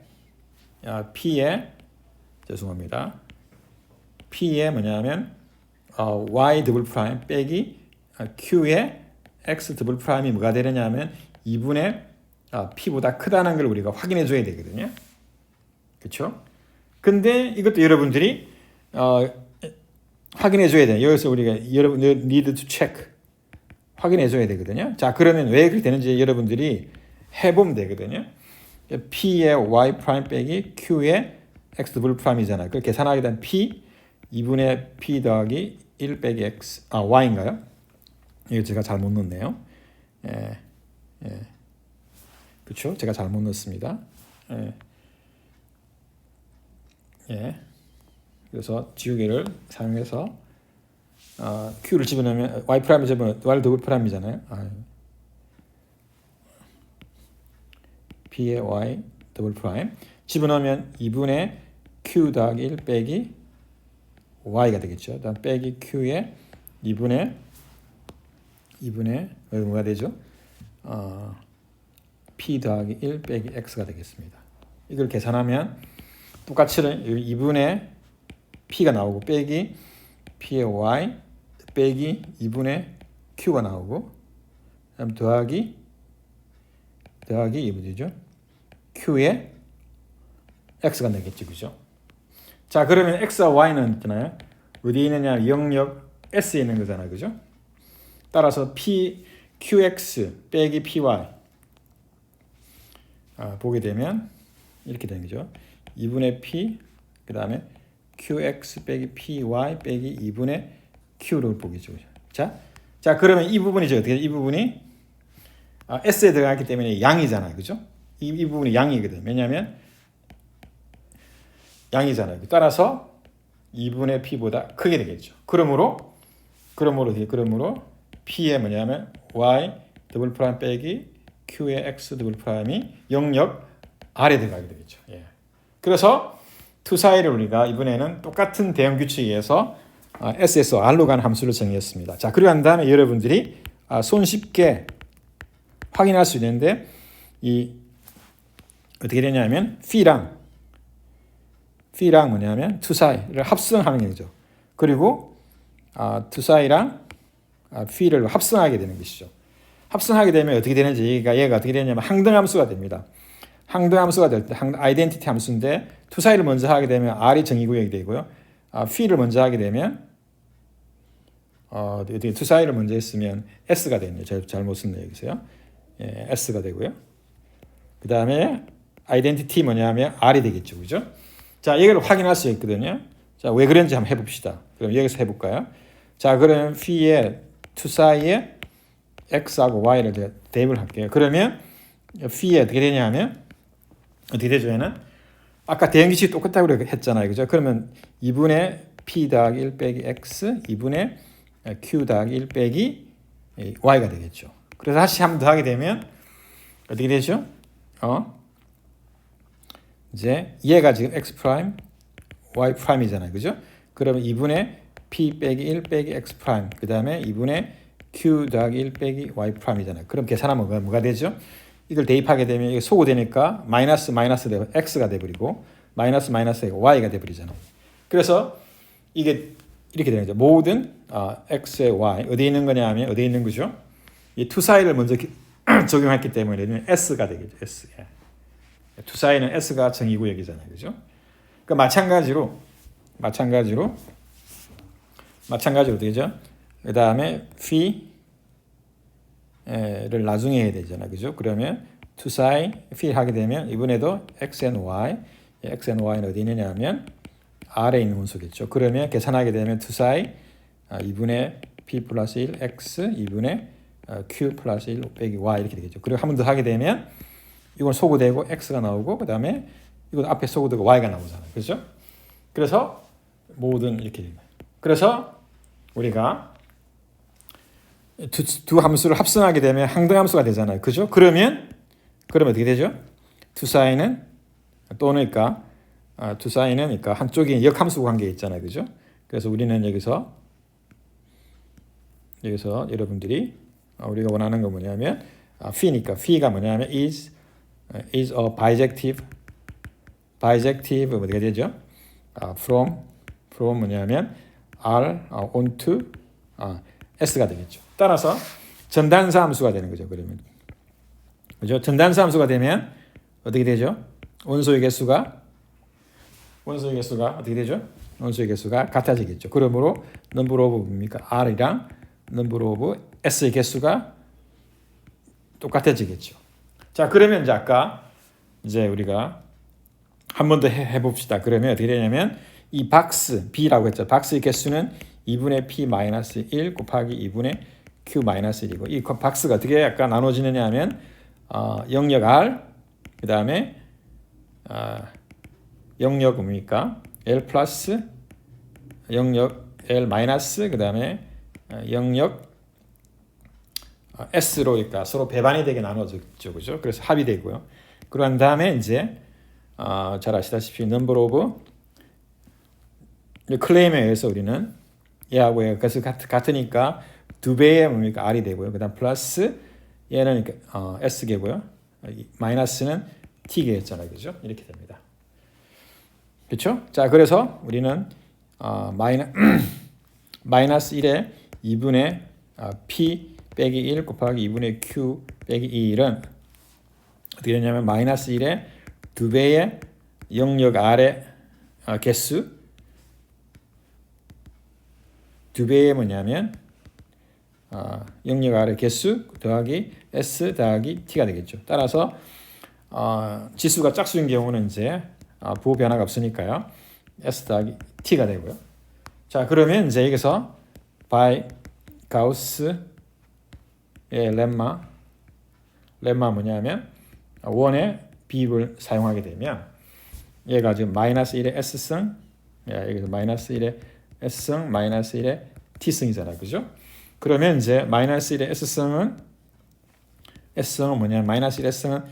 죄송합니다. P에 뭐냐면 Y 더블 프라임 빼기 Q에 X 더블 프라임이 뭐가 되느냐 하면 2분의 P보다 크다는 걸 우리가 확인해 줘야 되거든요. 그렇죠? 근데 이것도 여러분들이 확인해 줘야 돼요. 여기서 우리가 여러분 need to check 확인해 줘야 되거든요. 자, 그러면 왜 그렇게 되는지 여러분들이 해보면 되거든요. P의 Y 프라임 빼기 Q의 X 더블 프라임이잖아요. 그걸 계산하게 되면 P 2분의 P 더하기 1 빼기 X Y인가요? 이거 제가 잘못 넣었네요. 예. 그렇죠? 제가 잘못 넣었습니다. 그래서 지우개를 사용해서 Q를 집어넣으면 Y 프라임을 집어넣으면 Y 더블 프라임이잖아요. P의 Y 더블 프라임 집어넣으면 2분의 Q 더하기 1 빼기 Y가 되겠죠. 다음 빼기 Q의 2분의 뭐가 되죠? P 더하기 1 빼기 X가 되겠습니다. 이걸 계산하면 똑같이 2분의 P가 나오고 빼기 P의 Y 빼기 2분의 Q가 나오고 그다음 더하기 이거 되죠? Q의 X가 되겠죠. 그죠? 자, 그러면 X와 Y는 있잖아요. 어디에 있느냐? 영역 S에 있는 거잖아요. 그죠? 따라서 QX 빼기 PY 보게 되면 이렇게 되는 거죠. 2분의 P 그 다음에 QX 빼기 PY 빼기 2분의 Q를 보겠죠. 자, 그러면 이 부분이죠. 어떻게 이 부분이 S에 들어갔기 때문에 양이잖아요. 그죠? 이 부분이 양이거든요. 왜냐하면 양이잖아요. 따라서 2분의 P보다 크게 되겠죠. 그러므로 P의 뭐냐면 Y 더블 프라임 빼기 Q의 X 더블 프라임이 영역 아래 들어가게 되겠죠. 예. 그래서 투 사이를 우리가 이번에는 똑같은 대응 규칙에 의해서 SSR로 가는 함수를 정의했습니다. 자, 그리고 난 다음에 여러분들이 손쉽게 확인할 수 있는데 이 어떻게 되냐면 P랑 뭐냐면 투 사이를 합성하는 거죠. 그리고 투 사이랑 P를 합성하게 되는 것이죠. 합성하게 되면 어떻게 되는지 얘가 어떻게 되냐면 항등함수가 됩니다. 항등함수가 될 때 아이덴티티 함수인데 투 사이를 먼저 하게 되면 R이 정의구역이 되고요. P를 먼저 하게 되면 투 사이를 먼저 했으면 S가 되네요. 제가 잘못 쓴 여기서요. 예, S가 되고요. 그 다음에 아이덴티티 뭐냐면 R이 되겠죠. 그죠? 자, 이걸 확인할 수 있거든요. 자, 왜 그런지 한번 해봅시다. 그럼 여기서 해볼까요? 자, 그러면 P의 투 사이에 X하고 Y를 대입을 할게요. 그러면 P에 어떻게 되냐면 어떻게 되죠? 얘는 아까 대응기식이 똑같다고 했잖아요. 그죠? 그러면 2분의 P 더하기 1 빼기 X 2분의 Q 더하기 1 빼기 Y가 되겠죠. 그래서 다시 한 번 더 하게 되면 어떻게 되죠? 이제 얘가 지금 X 프라임 Y 프라임이잖아요. 그죠? 그러면 2분의 P 빼기 1 빼기 X 프라임 그 다음에 2분의 Q 더하기 1 빼기 Y 프라임이잖아요. 그럼 계산하면 뭐가 되죠? 이걸 대입하게 되면 이게 소구되니까 마이너스 되고 X가 돼버리고 마이너스 Y가 돼버리잖아요. 그래서 이게 이렇게 되는 거죠. 모든 X의 Y 어디에 있는 거냐 하면 어디에 있는 거죠? 이 투 사이를 먼저 적용했기 때문에 S가 되겠죠. S. 예. 투 사이는 S가 정의구역이잖아요. 그죠? 그러니까 마찬가지로 되죠. 그 다음에 P를 나중에 해야 되잖아요. 그죠? 그러면 투 사이 P 하게 되면 이번에도 X and Y는 어디 있느냐 하면 R에 있는 원소겠죠. 그러면 계산하게 되면 투 사이 2분의 P 플러스 1 X 2분의 Q 플러스 1 빼기 Y 이렇게 되겠죠. 그리고 한 번 더 하게 되면 이건 소구되고 X가 나오고 그 다음에 이건 앞에 소구되고 Y가 나오잖아요. 그렇죠? 그래서 모든 이렇게 됩니다. 그래서 우리가 두 함수를 합성하게 되면 항등함수가 되잖아요. 그죠? 그러면 어떻게 되죠? 투 사이는 그러니까 한쪽이 역함수 관계에 있잖아요. 그죠? 그래서 우리는 여기서 여러분들이 우리가 원하는 건 뭐냐면 P가 뭐냐면 is a bijective 어떻게 되죠? from 뭐냐면 R onto S가 되겠죠. 따라서 전단사 함수가 되는 거죠. 그러면 그죠? 전단사 함수가 되면 어떻게 되죠? 원소의 개수가 원소의 개수가 어떻게 되죠? 원소의 개수가 같아지겠죠. 그러므로 number of 뭡니까? R이랑 number of S의 개수가 똑같아지겠죠. 자, 그러면 이제 아까 이제 우리가 한 번 더 해봅시다. 그러면 어떻게 되냐면 이 박스 B라고 했죠. 박스의 개수는 2분의 P-1 곱하기 2분의 Q-1이고 이 박스가 어떻게 아까 나눠지느냐 하면 영역 R 그 다음에 영역 뭡니까? L 플러스 영역 L 마이너스 그 다음에 영역 S로 그러니까 서로 배반이 되게 나눠졌죠. 그죠? 그래서 합이 되고요. 그런 다음에 이제 잘 아시다시피 number of 클레임에 의해서 우리는 얘하고 얘가 같으니까 두 배의 뭡니까? R이 되고요. 그 다음 플러스 얘는 S개고요. 마이너스는 T개였잖아요. 그죠? 이렇게 됩니다. 그렇죠? 자, 그래서 우리는 마이너스 1에 2분의 P 빼기 1 곱하기 2분의 Q 빼기 2은 어떻게 되냐면 마이너스 1에 두 배의 영역 R의 개수 두 배의 뭐냐면 영역 R의 개수 더하기 S 더하기 T가 되겠죠. 따라서 지수가 짝수인 경우는 이제 부호 변화가 없으니까요. S 더하기 T가 되고요. 자, 그러면 이제 여기서 by 가우스의 렘마 뭐냐면 원의 비입을 사용하게 되면 얘가 지금 마이너스 1의 S승 여기서 마이너스 1의 S승 마이너스 1의 T승이잖아요. 그죠? 그러면 이제 마이너스 1의 S승은 뭐냐면 마이너스 1의 S승은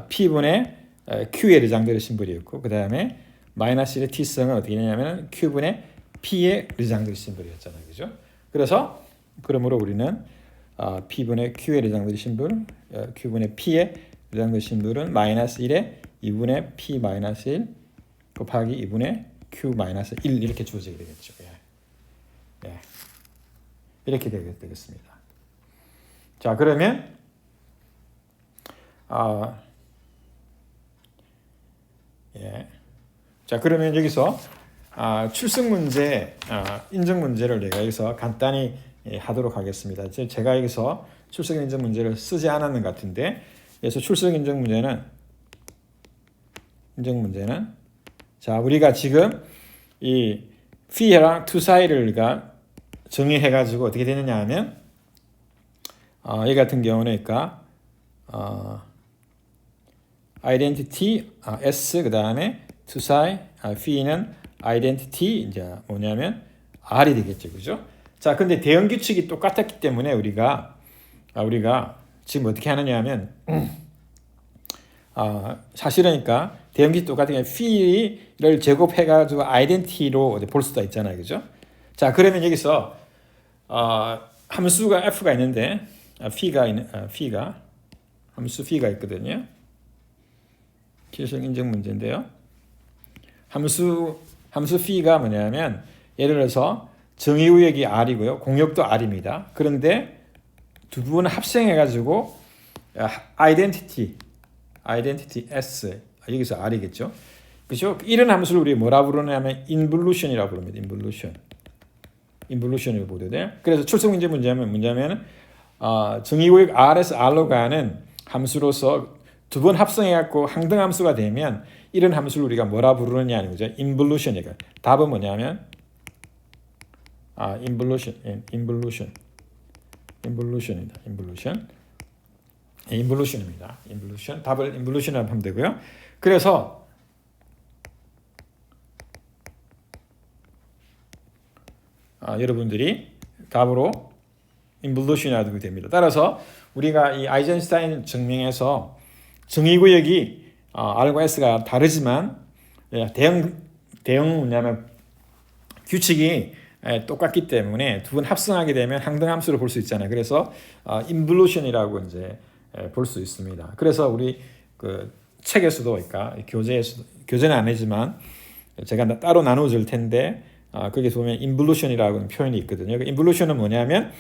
P분의 Q의 르장들의 심벌이었고 그 다음에 마이너스 1의 T승은 어떻게 되냐면 Q분의 P의 르장들의 심벌이었잖아요. 그죠? 그래서 그러므로 우리는 P분의 Q의 르장들의 심벌 Q분의 P의 르장들의 심벌은 마이너스 1에 2분의 P 마이너스 1 곱하기 2분의 Q 마이너스 1 이렇게 주어지게 되겠죠. 예. 이렇게 되겠습니다. 자, 그러면 자, 그러면 여기서 출석 문제, 인증 문제를 내가 여기서 간단히 하도록 하겠습니다. 제가 여기서 출석 인증 문제를 쓰지 않았는 것 같은데, 그래서 출석 인증 문제는 자, 우리가 지금 이 fee랑 to 사이를 정의해 가지고 어떻게 되느냐 하면 이 같은 경우는 그러니까 identity S 그다음에 to 사이 fee는 identity 이제 뭐냐면 R이 되겠죠. 그죠? 자, 근데 대응 규칙이 똑같았기 때문에 우리가 지금 어떻게 하느냐 하면 사실은 그러니까 대응 규칙 똑같은 게 fee를 제곱해 가지고 identity로 볼 수도 있잖아요. 그죠? 자, 그러면 여기서 함수가 f가 있는데 함수 p가 있거든요. 필수 인증 문제인데요. 함수 p가 뭐냐면 예를 들어서 정의구역이 R이고요. 공역도 R입니다. 그런데 두 부분을 합성해 가지고 identity S 여기서 R이겠죠. 그렇죠? 이런 함수를 우리 뭐라 부르냐면 involution이라고 부릅니다. involution을 보게 돼요. 그래서 출석 문제는 정의구역 R에서 R로 가는 함수로서 두 번 합성해 갖고 항등함수가 되면 이런 함수를 우리가 뭐라 부르느냐는 거죠. involution이니까. 답은 뭐냐면 involution입니다. involution. 답을 involution이라고 하면 되고요. 그래서 여러분들이 답으로 involution이라고 되게 됩니다. 따라서 우리가 이 아이젠슈타인 증명에서 정의구역이 R과 S가 다르지만 대응 뭐냐면 규칙이 똑같기 때문에 두 번 합성하게 되면 항등함수를 볼 수 있잖아요. 그래서 involution이라고 이제 볼 수 있습니다. 그래서 우리 그 책에서도 그러니까 교재는 아니지만 제가 따로 나눠줄 텐데 거기서 보면 involution이라고 표현이 있거든요. involution은 뭐냐면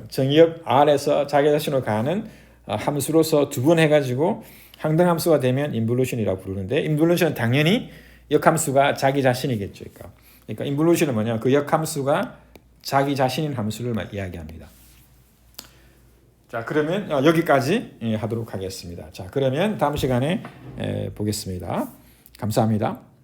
정의역 R에서 자기 자신으로 가는 함수로서 두 번 해가지고 항등함수가 되면 involution이라고 부르는데 involution은 당연히 역함수가 자기 자신이겠죠. 그러니까 인볼루션은 뭐냐? 그 역함수가 자기 자신인 함수를 이야기합니다. 자, 그러면 여기까지 하도록 하겠습니다. 자, 그러면 다음 시간에 보겠습니다. 감사합니다.